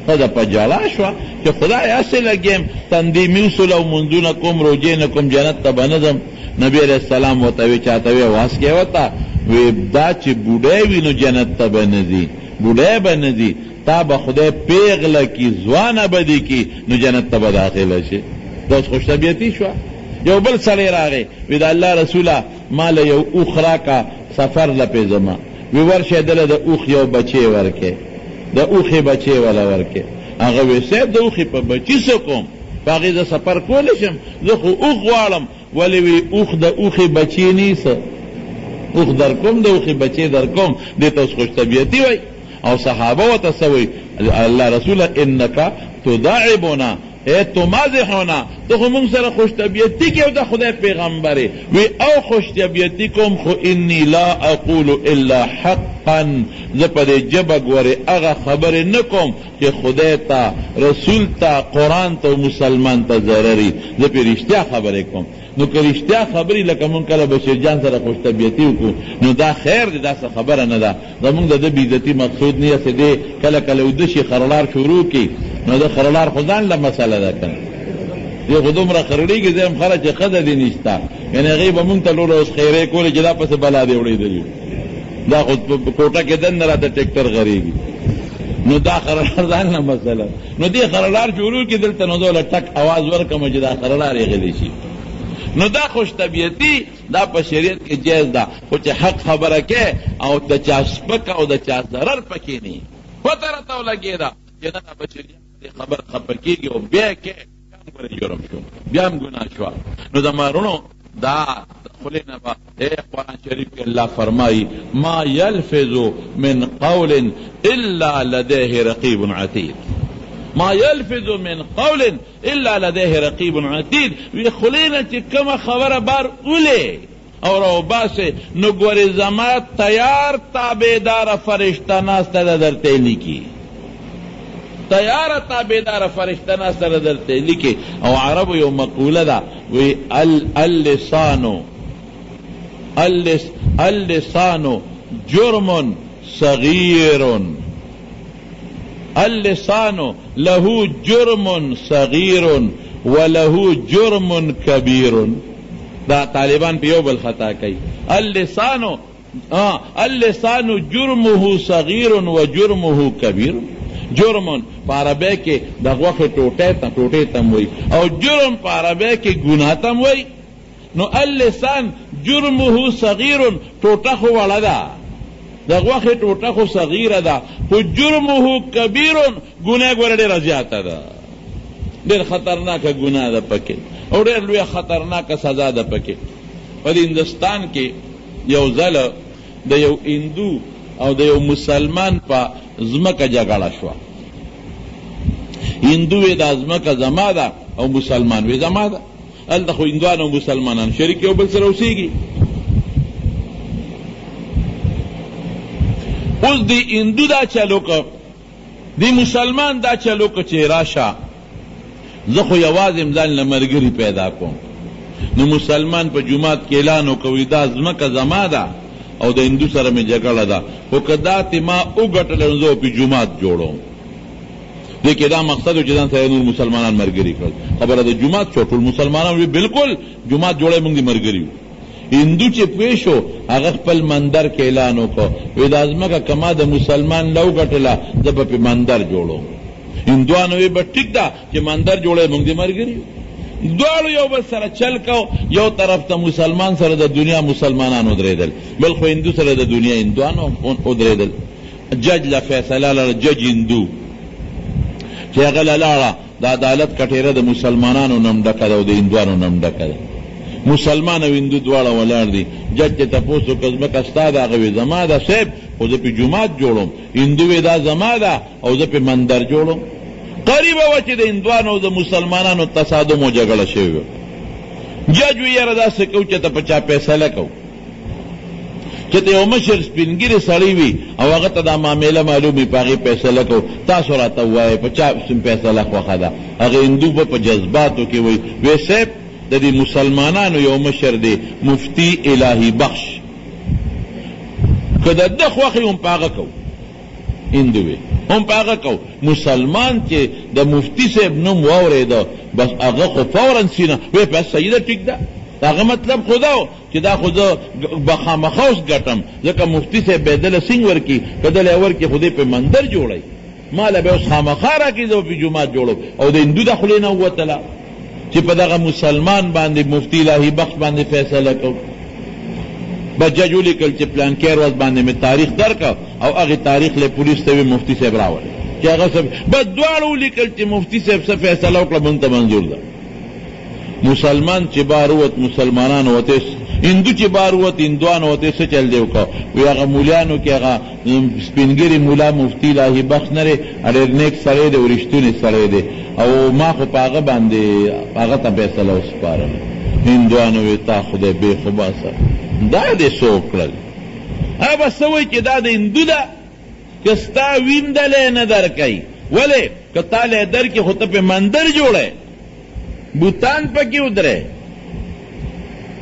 ښځه په جالا شوه چې خدای هسې لګیم تندې میوسل او منځونه کوم روجې نه کوم جنت ته به نه ځم. نبی علیه السلام ورته وی چاته وی واس کې ورته وی دا چې بوډۍ وي نو جنت ته به نه ځي، بوډۍ به نه ځي، تا به خدای پیغله کی ځوانه به دي کی نو جنت ته به داخله شي. دا اوس خوشطبیتي شوه. یو بل سړی راغی وی د الله رسوله ما له یو اوښ راکه سفر لپې ځمه. وی ورشئ دله د اوښ یو بچی ورکې، د اوښې بچی وله ورکې. هغه وی صاحب د اوښې په بچي څه کوم؟ په هغې زه سفر کولی شم؟ زه خو اوښ غواړم. ولې وی اوښ د اوښې بچی نیسه، اوښ در کوم د اوښې بچی در کوم. دې ته اوس خوشطبیتي وی. او صحابه ورته څه وی؟ الله رسوله انکه تداعبنا اے تو مازح ہونا تو خو مونږ سره خوشطبیتي کې او د خدای پیغمبرې وی او خوشطبیتي کوم خو انی لا اقول الا حقا. زه په دې ژبه ګورې هغه خبرې نه کوم چې خدای ته رسول ته قرآن ته مسلمان ته ضرري. زه پې رښتیا خبرې کوم. نو که رښتیا خبرې لکه مونږ کله بشیر جان سره خوشطبیتي وکړو نو دا خیر دی، داسې خبره نه ده. زمونږ د ده بېعزتي مقصود نه یې دی. کله کله اوده شي خرلار شروع کړي نو د خرلار خو ځان له مسله ده که نه دی خو دومره خرړېږي زه یم خره چې ښځه دې نشته. یعنې هغې به مونږ ته ټوله اوس خیرې کولې چې دا پسې بلا دې وړېدلي دا خو په کوټه کې دننه راته ټیکټر غریږي. نو دا خرلار ځان له مسله نو دې خرلار شروع کړي دلته نو زه له ټک اواز ورکړم چې دا خرلار یې غلی شي. نو دا خوشطبیتي دا په شریعت کې جایز ده، خو چې حق خبره کې او د چا سپک او د چا ضرر پکې نه پته راته ولګېده چې نه په شریعت دې خبر خفه کېږي او بیا کې بیا هم ګورې جرم شو، بیا هم ګناه شوه. نو د مارونو دا خولې نه به قرآن شریف کې الله فرمایي ما یلفظ من قول الا لديه رقیب عتید. ما یلفظ من قول الا لديه رقیب عتید. وی خلینا چې کومه خبره بار اولی او راوباسې نو ګورې زما تیار تابعداره فرشته ناسته ده درته لیکي، تیاره تابعداره فرشته ناسته ده درته لیکي. او عربو یو مقوله ده وی اللسان جرم صغیر، اللسان له جرم صغیر وله جرم کبیر. دا طالبان په یو بل خطا کوي. اللسان جرمه صغیر و جرمه کبیر. جرم په عربی کې د غوښې ټوټې تم وی او جرم په عربی کې ګناه تم وی. نو اللسان جرمه صغیر ټوټه خو وړه ده، د غوښې ټوټه خو صغیره ده، خو جرمه کبیر ګناه ګوره ډېره زیاته ده، ډېر خطرناکه ګناه ده پکې او ډېر لویه خطرناکه سزا ده پکې. په هندوستان کې یو ځل د یو هندو او د یو مسلمان په ځمکه جګړه شوه. هندو وی دا ځمکه زما ده او مسلمان وی زما ده. هلته خو هندوان او مسلمانان شریک یو بل سره اوسېږي. اوس دی هندو دا چلو که دی مسلمان دا چلو که چې راشه زه خو یوازې ځان له ملګري پیدا کوم. نو مسلمان په جومات کې اعلان وکوي دا ځمکه زما ده او د هندو سره مې جګړه ده، خو که دا تی ما وګټله نو زه په جومات جوړوم. دې کې دا مقصد و چې ځان سره نور مسلمانان ملګري کړل. خبره د جومات شو، ټول مسلمانان وی بالکل جومات جوړی موږ دې ملګري یو. هندو چې پوه شو هغه خپل مندر کې اعلان وکړ وی دا ځمکه که ما د مسلمان نه وګټله زه به پې مندر جوړوم. هندوانو وی به ټیک ده چې مندر جوړی موږ دې ملګري یو. دواړو یو بل سره چل کو، یو طرف ته مسلمان سره د دنیا مسلمانان ودرېدل، بل خو هندو سره د دنیا هندوان ودرېدل. جج له فیصله لړه، جج هندو چې هغه له لاړه د عدالت کټېره د مسلمانانو نم ډکه ده او د هندوانو نم ډکه ده. مسلمان او هندو دواړه ولاړ دي. جج چې تپوس وکړ ځمکه ستا ده؟ هغه وی زما ده صاحب، خو زه پې جومات جوړوم. هندو وی دا زما ده او زه پې مندر جوړوم. قریبه وه چې د هندوانو او د مسلمانانو تصادم و جګړه شوې وه. جج وی یاره داسې کوو چې ته په چا فیصله کوو، چې ته یو مشر سپینګیرې سړی وي او هغه ته دا معامله معلوم وي، په هغې فیصله کوو. تاسو راته ووایئ په چا فیصله خوښه ده؟ هغه هندو به په جذباتو کې وایي وی صاحب د دې مسلمانانو یو مشر دی مفتی الهي بخش، که د ده خوښې هم په هغه کوو. هندو وی هم په هغه کوو. مسلمان چې د مفتی صاحب نوم واورېده بس هغه خو فورا سینه وی بس صحیح ده ټیک ده. هغه مطلب خو دا و چې دا خو زه به خامخا اوس ګټم، ځکه مفتی صاحب به یې دله سینګ ورکړي، که دله یې ورکړي خو دی پې مندر جوړوي، ماله به اوس خامخا راکړي زه به پې جومات جوړوم. او د هندو د خولې نه ووتله چې په دغه مسلمان باندې مفتی الهي بخش باندې فیصله کوو. بس جج ولیکل چې پلانکې ورځ باندې مې تاریخ درکړه او هغې تاریخ له پولیس ته وي مفتی صاحب راولئ چې هغه بس دواړه ولیکل چې مفتی صاحب څه فیصله وکړه موږ ته منظور ده. مسلمان چې بار ووت مسلمانانو وتې، هندو چې بار ووت هندوانو وتې څه چل دی وکړه؟ وی هغه مولیانو کې هغه سپینګیري مولا مفتی الهي بخش نه دی، ډېر نیک سړی دی او رښتونی سړی دی، او ما خو په هغه باندې هغه ته فیصله وسپارله. هندوانو وی تا خدای بې خو باسه دا دې څه وکړل؟ هغه به څه وایي چې دا د هندو ده، که ستا ویندلی نه درکوي. ولې؟ که تا لی درکړي خو ته پې مندر جوړی، بوتان پکې ودرې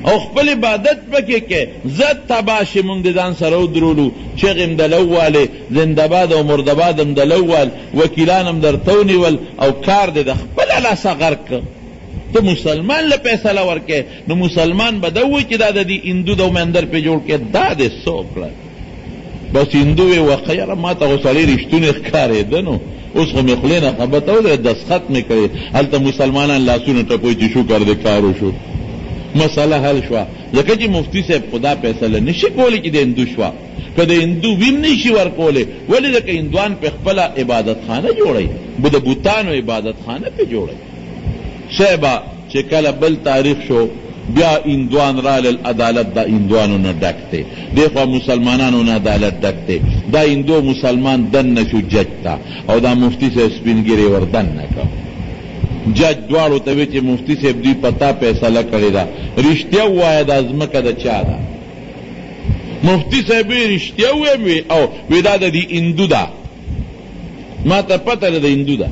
او خپل عبادت پکې کې. زد تباشې مونږ د ځان سره ودرولو، چغې م دله ووالې، زندهباد او مردباد م دله ووال، وکیلان هم درته ونیول او کار دې د خپله لاسه غرق که. ته مسلمان له فیصله ورکې، نو مسلمان به ده ووایي چې دا د دې هندو د مندر پې جوړ کړې، دا دې څه وکړه؟ بس هندو وی وښه یاره ما ته خو سړی رښتونی ښکارېده، نو اوس خو مې خولې نه خبرته ودرې دستخط مې کړې. هلته مسلمانان لاسونه ټپوي چې شکر دې کار وشو، مسله حل شوه. ځکه چې مفتي صاحب خدا فیصله نشي کولی چې د هندو شوه، که د هندو ویم نشي ورکولی. ولې؟ ځکه هندوان پې خپله عبادت خانه جوړوي، د بوتانو عبادت خانه پې جوړوي. صاحبه چې کله بل تاریخ شو بیا هندوان رالل، عدالت د هندوانو نه ډک دی، دې خوا مسلمانانو نه عدالت ډک دی. دا هندو مسلمان دننه شو جج ته او دا مفتی صاحب سپینګیرې ور دننه کړ. جج دواړو ته وی چې مفتی صاحب دوی پتا فیصله کړې ده، رښتیا ووایه دا ځمکه د چا ده؟ مفتی صاحب وی رښتیا ووایم او وی دا د دې هندو ده، ما ته پته ده د هندو ده،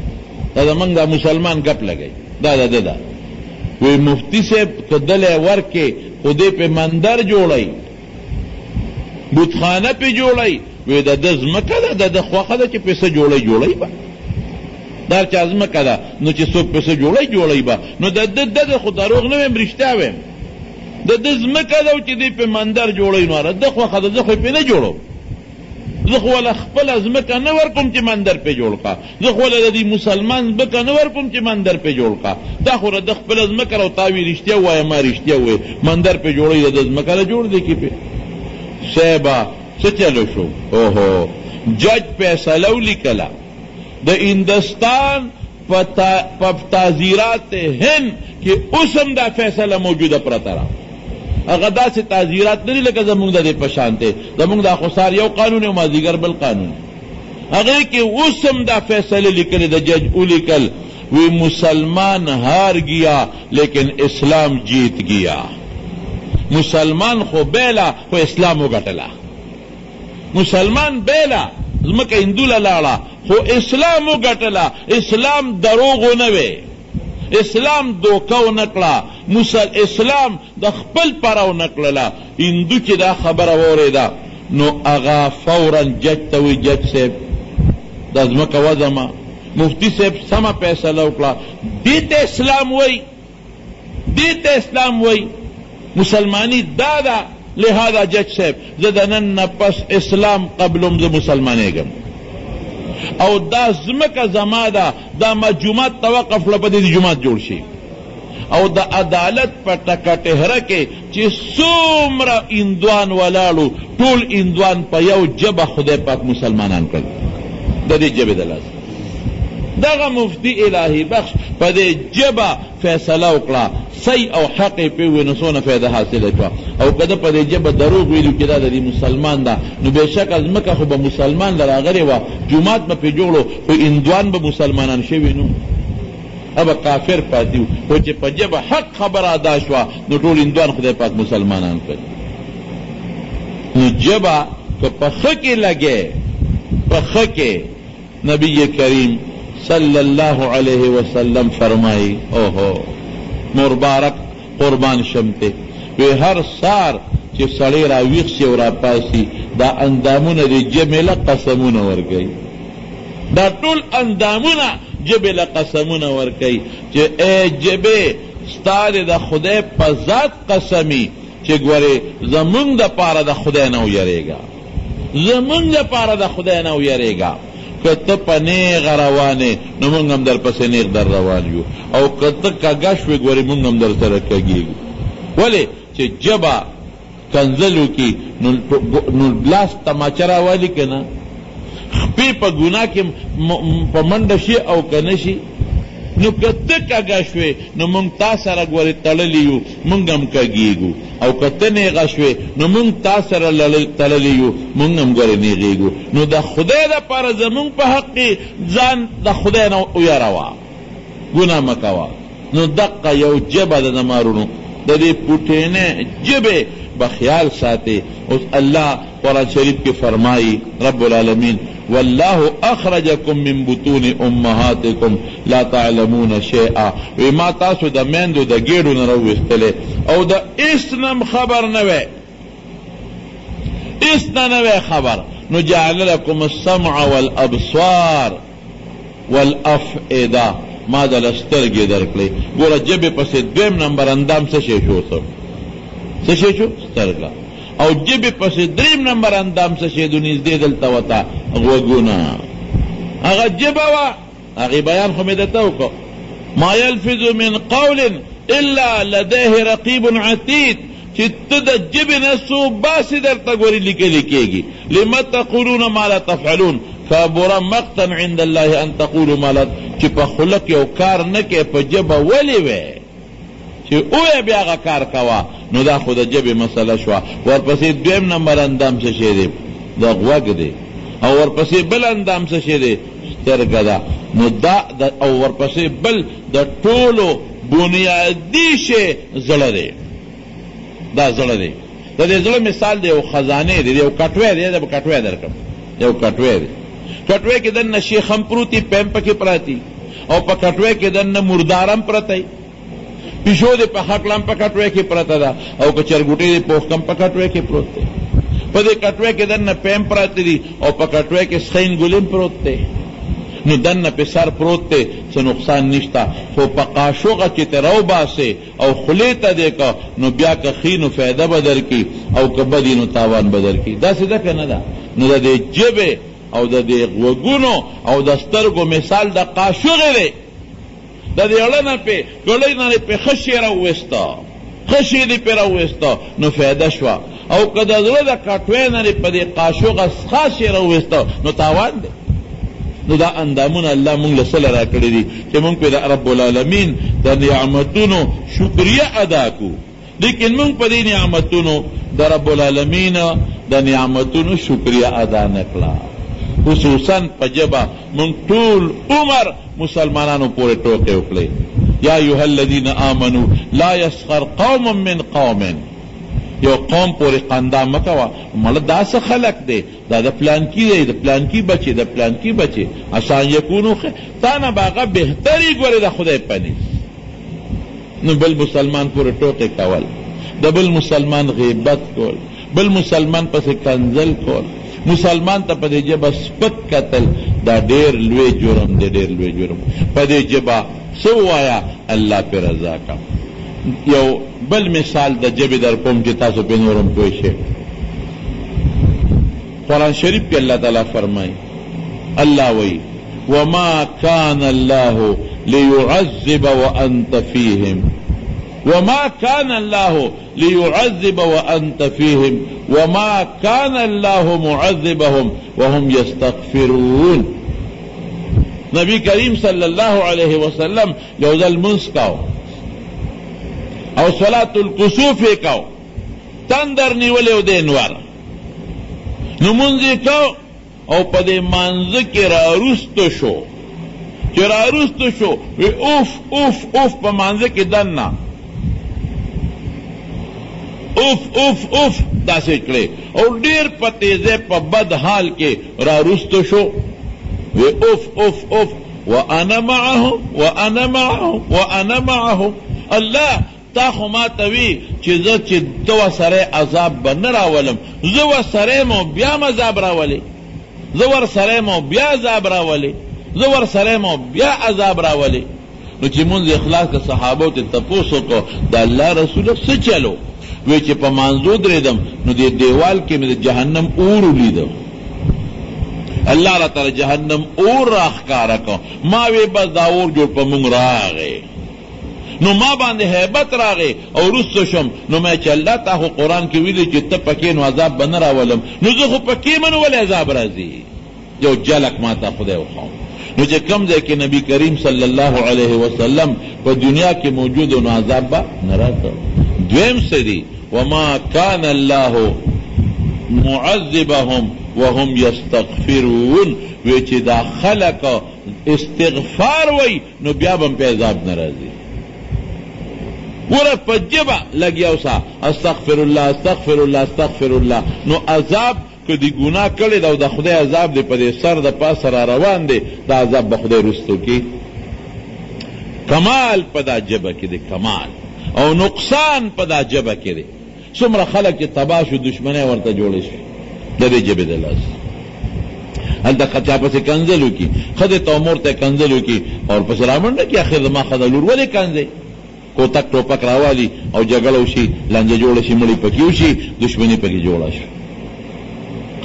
دا زمونږ دا مسلمان ګپ لګوي، دا د ده ده. وی مفتی صاحب که دلی ورکې خو دې پې مندر جوړی، بوتخانه پې جوړی، وی د ده ځمکه ده، د ده خوښه ده چې پېسه جوړی به، دا چا ځمکه ده نو چې څوک پېسه جوړی به، نو د ده خو دروغ نه ویم رښتیا ویم، د ده ځمکه ده چې دې پې مندر جوړی، نو د ده خوښه ده، زه خو یې پې نه جوړوم، زه خو وله خپله ځمکه نه ورکوم چې مندر پې جوړ کا، زه خو وله د دې مسلمان ځمکه نه ورکوم چې مندر پې جوړ کا. دا خو د خپله ځمکه او تا وی رښتیا ووایه ما رښتیا ووایې، مندر پې جوړوي د ده ځمکه نه جوړ دی کې پې. صاحبه څه چلو شو؟ اوهو جج فیصله ولیکله د هندوستان په تعزیرات هند کې اوس هم دا فیصله موجوده پرته ده. هغه داسې تعزیرات نه دي لکه زمونږ د دې په شان دی، زمونږ د خسار یو قانون او مازدیګر بل قانون، هغې کې اوس هم دا فیصله لیکلې د جج ولیکل وی مسلمان هار گیا لیکن اسلام جیت گیا. مسلمان خو بیلا خو اسلام وګټله، مسلمان بیلا ځمکه هندو له لاړه خو اسلام وګټله. اسلام دروغ ونه وی، اسلام دوکه ونه کړه، اسلام د خپل پاره ونه کړله. هندو چې دا خبره واورېده نو هغه فورا جج ته وی جج صاحب دا ځمکه وځمه. مفتی صاحب سمه فیصله وکړه، دې ته اسلام وی، دې ته اسلام وی، مسلمانی دا ده. لہذا جج صاحب زه د نن نه پس اسلام قبلم زه مسلمانېږم او دا ځمکه زما ده، دا ما جومات ته وقف کړه، په دې جومات جوړ شي. او د عدالت په ټکه ټهره کې چې څومره اندوان ولاړو ټول اندوان په یو ژبه خدای پاک مسلمانان کړل د دې ژبې د لاسه. دغه مفتی الهي بخش په دې ژبه فیصله وکړه، صحیح او حق یې پې وویل نو څونه فایده حاصله شوه. او که ده په دې ژبه دروغ ویلو چې دا د دې مسلمان ده نو بېشکه ځمکه خو به مسلمان له راغلې وه، جومات به پې جوړو خو اندوان به مسلمانان شوي نو ابا کافر پاتې وو. خو چې په ژبه حق خبره ادا شوه نو ټول اندوان خدای پاک مسلمانان کړي. نو ژبه که په ښه کې لګې، په ښه کې نبی کریم صلی اللہ علیہ وسلم فرمائی اوہو مبارک قربان شمتے وی ہر سار چی سڑی را ویخ سی و را پاسی دا اندامون دی جبل قسمون ورگئی، دا طول اندامون جبل قسمون ورگئی چی اے جبے ستار دا خدای پا ذات قسمی چی گوری زمون دا پارا دا خدای نو یرے گا، زمون دا پارا دا خدای نو یرے گا. که ته په نیغ روانې نو مونږ هم در پسې نیغ در روان یو، او که ته کږه شوې ګورې مونږ هم در سره کږېږو. ولې چې ژبه کنځل وکړي نو لاس تماچه راوالي که نه، خپې په ګناه کې په منډه شي او که نه شي. نو که ته کږه شوې نو مونږ تا سره ګورې تړلي یو، مونږ هم کږېږو. او که ته نیغه شوې نو مونږ تا سره تړلي یو، مونږ هم ګورې نیغېږو. نو د خدای دپاره زمونږ په حق کې ځان د خدای نه ویروه، ګناه مه کوه. نو دقه یو ژبه ده د مارونو د دې پوټینې ژبې به خیال ساتي. اوس الله قرآن شریف کې فرمایي رب العالمین والله اخرجکم من بطون امهاتکم لا تعلمون شیئا، وی ما تاسو د میندو د ګېډو نه راوویستلې او د هېڅ نه خبر نه وی، هېڅ نه وی خبر. نو جعل لکم السمع والابصار والافئده، ما د سترګې درکړې. ګوره ژبې پسې دویم نمبر اندام څه شی شو؟ څه شی شو؟ سترګه. او ژبې پسې دریم نمبر اندام څه شی دو؟ نږدې دلته وته غوږونه. هغه ژبه وه، هغې بیان خو مې درته وکړو ما یلفظ من قول الا لدیه رقیب عتید، چې ته د ژبې نه څو باسې درته ګورې لیکلي کېږي. لم تقولون ما لا تفعلون کبر مقتا عند الله ان تقولوا ما لا، چې په خوله کې یو کار نه کوې په ژبه ولې وی چې اوی بیا هغه کار کوه. نو دا خو د ژبې مسله شوه. ورپسې دویم نمبر اندام څه شی دی؟ د غوږ دی. او ورپسې بل اندام څه شی دی؟ سترګه ده. نو دا او ورپسې بل د ټولو بنیادي شی زړه دی. دا زړه دی. د دې زړه مثال دی یو خزانې دی، یو کټوی دی. به کټوی درکړم، یو کټوی دی. کټوی کې دننه شیخ هم پروتي، پیم پکې پراتی، او په کټوی کې دننه مردارم پرتی، پیشو دی په خټلم په کټوی کې پرته ده، او که چرګوټی دی پوښکم په کټوی کې پروت دی. په دې کټوی کې دننه پیم پراتی دي، او په کټوی کې سخین ګلیم پروت دی. نو دننه په سر پروت دی، څه نقصان نشته. خو په قاشوغه چې ته راوباسې او خولې ته دی که نو بیا که ښي نو فایده به درکړي، او که بدي نو تاوان به درکړي. داسې ده که نه ده؟ نو د دې ژبې او د دې غوږونو او د سترګو مثال د قاشوغې دی. د دې اړه نه پې ګړۍ نه پې ښه شی راوویسته، ښه شی دې پې راوویسته نو فایده شوه. او که د زړه د کټوی نه په دې قاشوغه ښه شی راوویسته نو تاوان دی. نو دا اندامونه الله مونږ له سله را کړي دي چې مونږ پې د رب العالمین د نعمتونو شکریه ادا کړو. لیکن مونږ په دې نعمتونو د رب العالمین د نعمتونو شکریه ادا نه کړه. خصوصا په ژبه مونږ ټول عمر مسلمانانو پورې ټوکې وکړې. یا ایها الذین آمنوا لا یسخر قوم من قوم، یو قوم پورې خندا مه کوه، مړه داسې خلق دی، دا د پلانکي دی، د پلانکي بچې، د پلانکي بچې، عسان یکونو تا نه به هغه بهتري ګورې د خدای په نس. نو بل مسلمان پورې ټوکې کول، د بل مسلمان غیبت کول، بل مسلمان پسې کنځل کول، مسلمان ته په دې ژبه سپک کتل، دا ډېر لوی جرم دی، ډېر لوی جرم. په دې ژبه څه ووایه الله پې رضا کا. یو بل مثال د ژبې در کوم چې تاسو پې نورم پوه شئ. قرآن شریف کې الله تعالی فرمایي، الله وایي وما كان الله ليعذب وأنت فيهم وما كان الله ليعذب وأنت فيهم وما كان الله معذبهم وهم يستغفرون. نبی کریم صلی اللہ علیہ وسلم یو ځل منځ کاو او صلاة الکسوف یې کاو، تندر نیولې و د انوار، نو منځ یې کاو او په دې مانځه کې راروسته شو، چې راروسته شو وی اوف اوف اوف په مانځه کې دننه اوف اوف اوف داسې کړې او ډېر په تیزه په بد حال کې راروسته شو وی اوف اوف اوف وانا معهم وانا معهم وانا معهم. الله تا خو ما ته وی چې زه چې ته ورسره عذاب به نه راولم، زه ورسره یم او بیا م عذاب راولې، زه ورسره یم او بیا عذاب راولې، زه ورسره یم او بیا عذاب راولې. نو چې مونځ اخلاص د صحابو ته تپوس وکړو د الله رسوله څه چلو؟ وی چې په مانځو درېدم نو د دیوال کې مې د جهنم اور ولیدم، الله را تعالی جهنم اور راښکاره کړ، ما وی بس دا اور جوړ په مونږ راغی، نو ما باندې هیبت راغی او رسو شم، نو ما چې الله تا خو قرآن کې ویلي چې ته پکې نو عذاب به نه راولم، نو زه خو پکې منو ولې عذاب راځي؟ یو جلک ما ته خدای وخوام. نو چې کم ځای کې نبی کریم صلی الله علیه وسلم په دنیا کې موجود نو عذاب به نه راته. دویم سری وما کان الله معذبهم وهم یستغفرون، وی چې دا خلق استغفار وی نو بیا به په عذاب نه راځي. ګوره په ژبه لګیا اوسه استغفر الله استغفر الله استغفر الله، نو عذاب که دی ګناه کړی دا او د خدای عذاب دی په دې سر د پاسه را روان دی، دا عذاب به خدای رستو کی. کمال په دا ژبه کې دی، کمال او نقصان په دا ژبه کې دی. څومره خلک چې تباه شو، دشمنۍ ورته جوړې شي د دې ژبې د لاس. هلته چا پسې کنځل وکړي، ښځې ته مور ته کنځل وکړي او ورپسې رامنډه کړي، اخر زما ښځه لور ولې کنځئ؟ کوتک ټوپک راوالي او جګړه وشي، لانجه جوړه شي، مړی پکې وشي، دشمني پکې جوړه شي.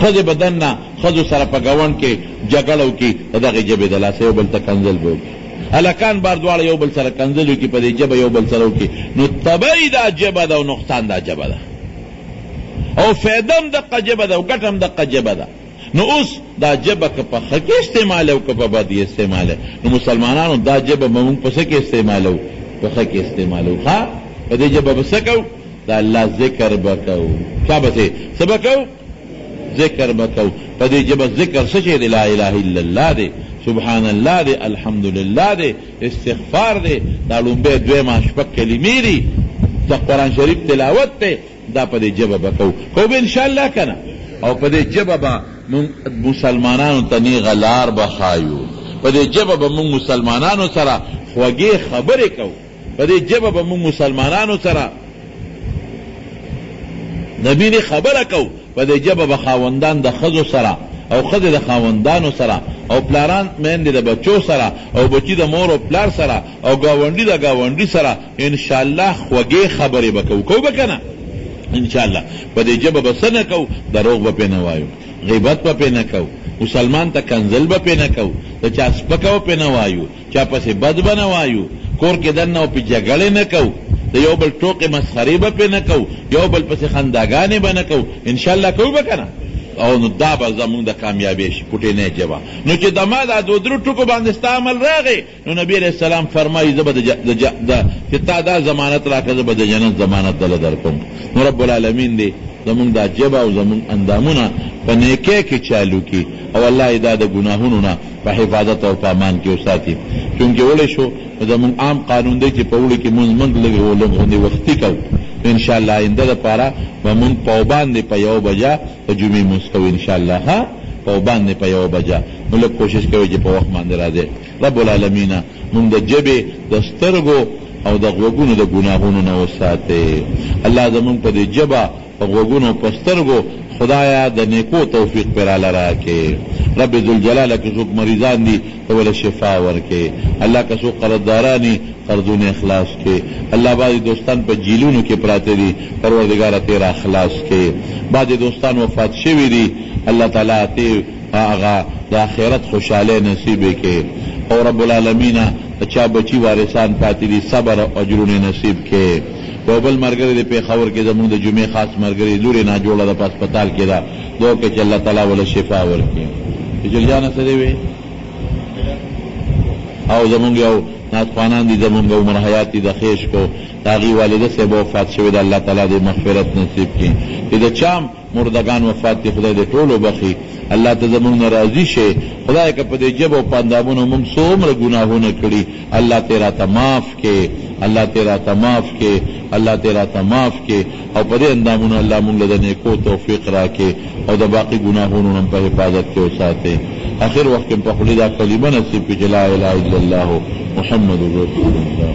ښځې به دننه ښځو سره په ګاونډ کې جګړه وکړي د دغې ژبې د لاسه، یو بل ته کنځل به وکړي. هلکان بار دواړه یو بل سره کنځل وکړي په دې ژبه یو بل سره وکړي، نو تبعی دا ژبه ده او نقصان دا ژبه ده او فایده هم دقه ژبه ده او ګټه هم دقه ژبه ده. نو اوس دا ژبه که په ښه کې استعمال او که په بد یې استعمال، نو مسلمانانو دا ژبه به مونږ په څه کې استعمالو؟ په ښه کې استعمالو. ښه په دې ژبه به څه کوو؟ د الله ذکر به کوو. چا به څه به کوو؟ ذکر به کوو. په دې ژبه ذکر څه شی دی؟ لا اله الا الله دی، سبحان الله دی، الحمدلله دی، استغفار دی، دا لومبۍ دویمه شپږ کلمې دي، د قرآن شریف تلاوت دی، دا په دې ژبه به کوو. کوو به انشاءالله که نه؟ او په دې ژبه به مونږ مسلمانانو ته نیغه لار به ښایو، په دې ژبه به مونږ مسلمانانو سره خوږې خبرې کوو، په دې ژبه به مونږ مسلمانانو سره د مینې خبره کوو، په دې ژبه به خاوندان د ښځو سره او ښځې د خاوندانو سره او پلاران میندې د بچو سره او بچي د مور او پلار سره او ګاونډي د ګاونډي سره انشاءالله خوږې خبرې به کوو. کوو به که نه؟ انشاءالله په دې ژبه به څه نه کوو؟ دروغ به پې نه وایو، غیبت به پې نه کوو، مسلمان ته کنځل به پې نه کوو، د چا سپکه به پې نه وایو، چا پسې بد به نه وایو، کور کې دننه او پې جګړې نه کوو، د یو بل ټوکې مسخرې به پې نه کوو، یو بل پسې خنداګانې به نه کوو. انشاءالله کوو به که نه؟ او نو دا به زمونږ د کامیابی شي پوټینۍ ژبه. نو چې د ما دا دو درو ټکو باندې ستا عمل راغی، نو نبی علیه السلام فرمایي زه به چې تا دا ضمانت راکړه زه به د جنت ضمانت دله درکوم. نو رب العالمین دی زمونږ دا ژبه او زمونږ اندامونه په نیکۍ کې چالو کړي او الله یې دا د ګناهونو نه په حفاظت او په امان کې وساتي. چونکې وړی شو زمونږ عام قانون دی چې په وړي کې مونږ لږ غوندې وختي کوو. انشاءالله آینده دپاره به مونږ پاوبان دی په یو بجه د جمعې مونځ کوو انشاءالله. ها پاوبان دی په یو بجه، نو لږ کوشش کوئ چې په وخت باندې راځئ. رب العالمین مونږ د ژبې د سترګو او د غوږونو د ګناهونو نه وساتئ. الله زمونږ په دې ژبه په غوږونو په سترګو خدایا د نیکو توفیق پر الله راکې. رب ذوالجلاله که څوک مریضان دي ته ولې شفا ورکې. الله که څوک قرضداران دي قرضونه اخلاص کې. الله بعضې دوستان په جیلونو کې پراته دي، پروردګاره ته را خلاص کې. بعضې دوستان وفات شوي دي، الله تعالی ته هغه د آخرت خوشحالۍ نصیب کې. او رب العالمین چا بچی وارثان پاتې دي صبر او اجرونه نصیب کې. یو بل ملګری د پېښور کې زموږ د جمعې خاص ملګری لورې ناجوړه ده په هسپتال کې ده، دعا وکړئ چې الله تعالی وله شفا ورکړي. جل جانه څه دی وی او زمونږ یو ناځوانان دي زمونږ عمر حیات دي د خیش کو د هغې والده صاحب وفات شوی ده، الله تعالی دې مغفرت نصیب کړي. چې د چام مردگان وفات دي خدای دې ټولو بخي، الله ته زمونږ نه راضي شي. خدای که په دې ژبو په اندامونو مونږ څومره ګناهونه کړي، الله ته راته معاف کې، الله ته راته معاف کې، الله ته راته معاف کې، او په دې اندامونو الله مونږ له د نیکو توفیق راکړي او د باقي ګناهونو هم په حفاظت کې وساتي. آخر وخت کې په خولې دا کلمه نصیب کړي چې لا اله الا الله محمد رسول الله.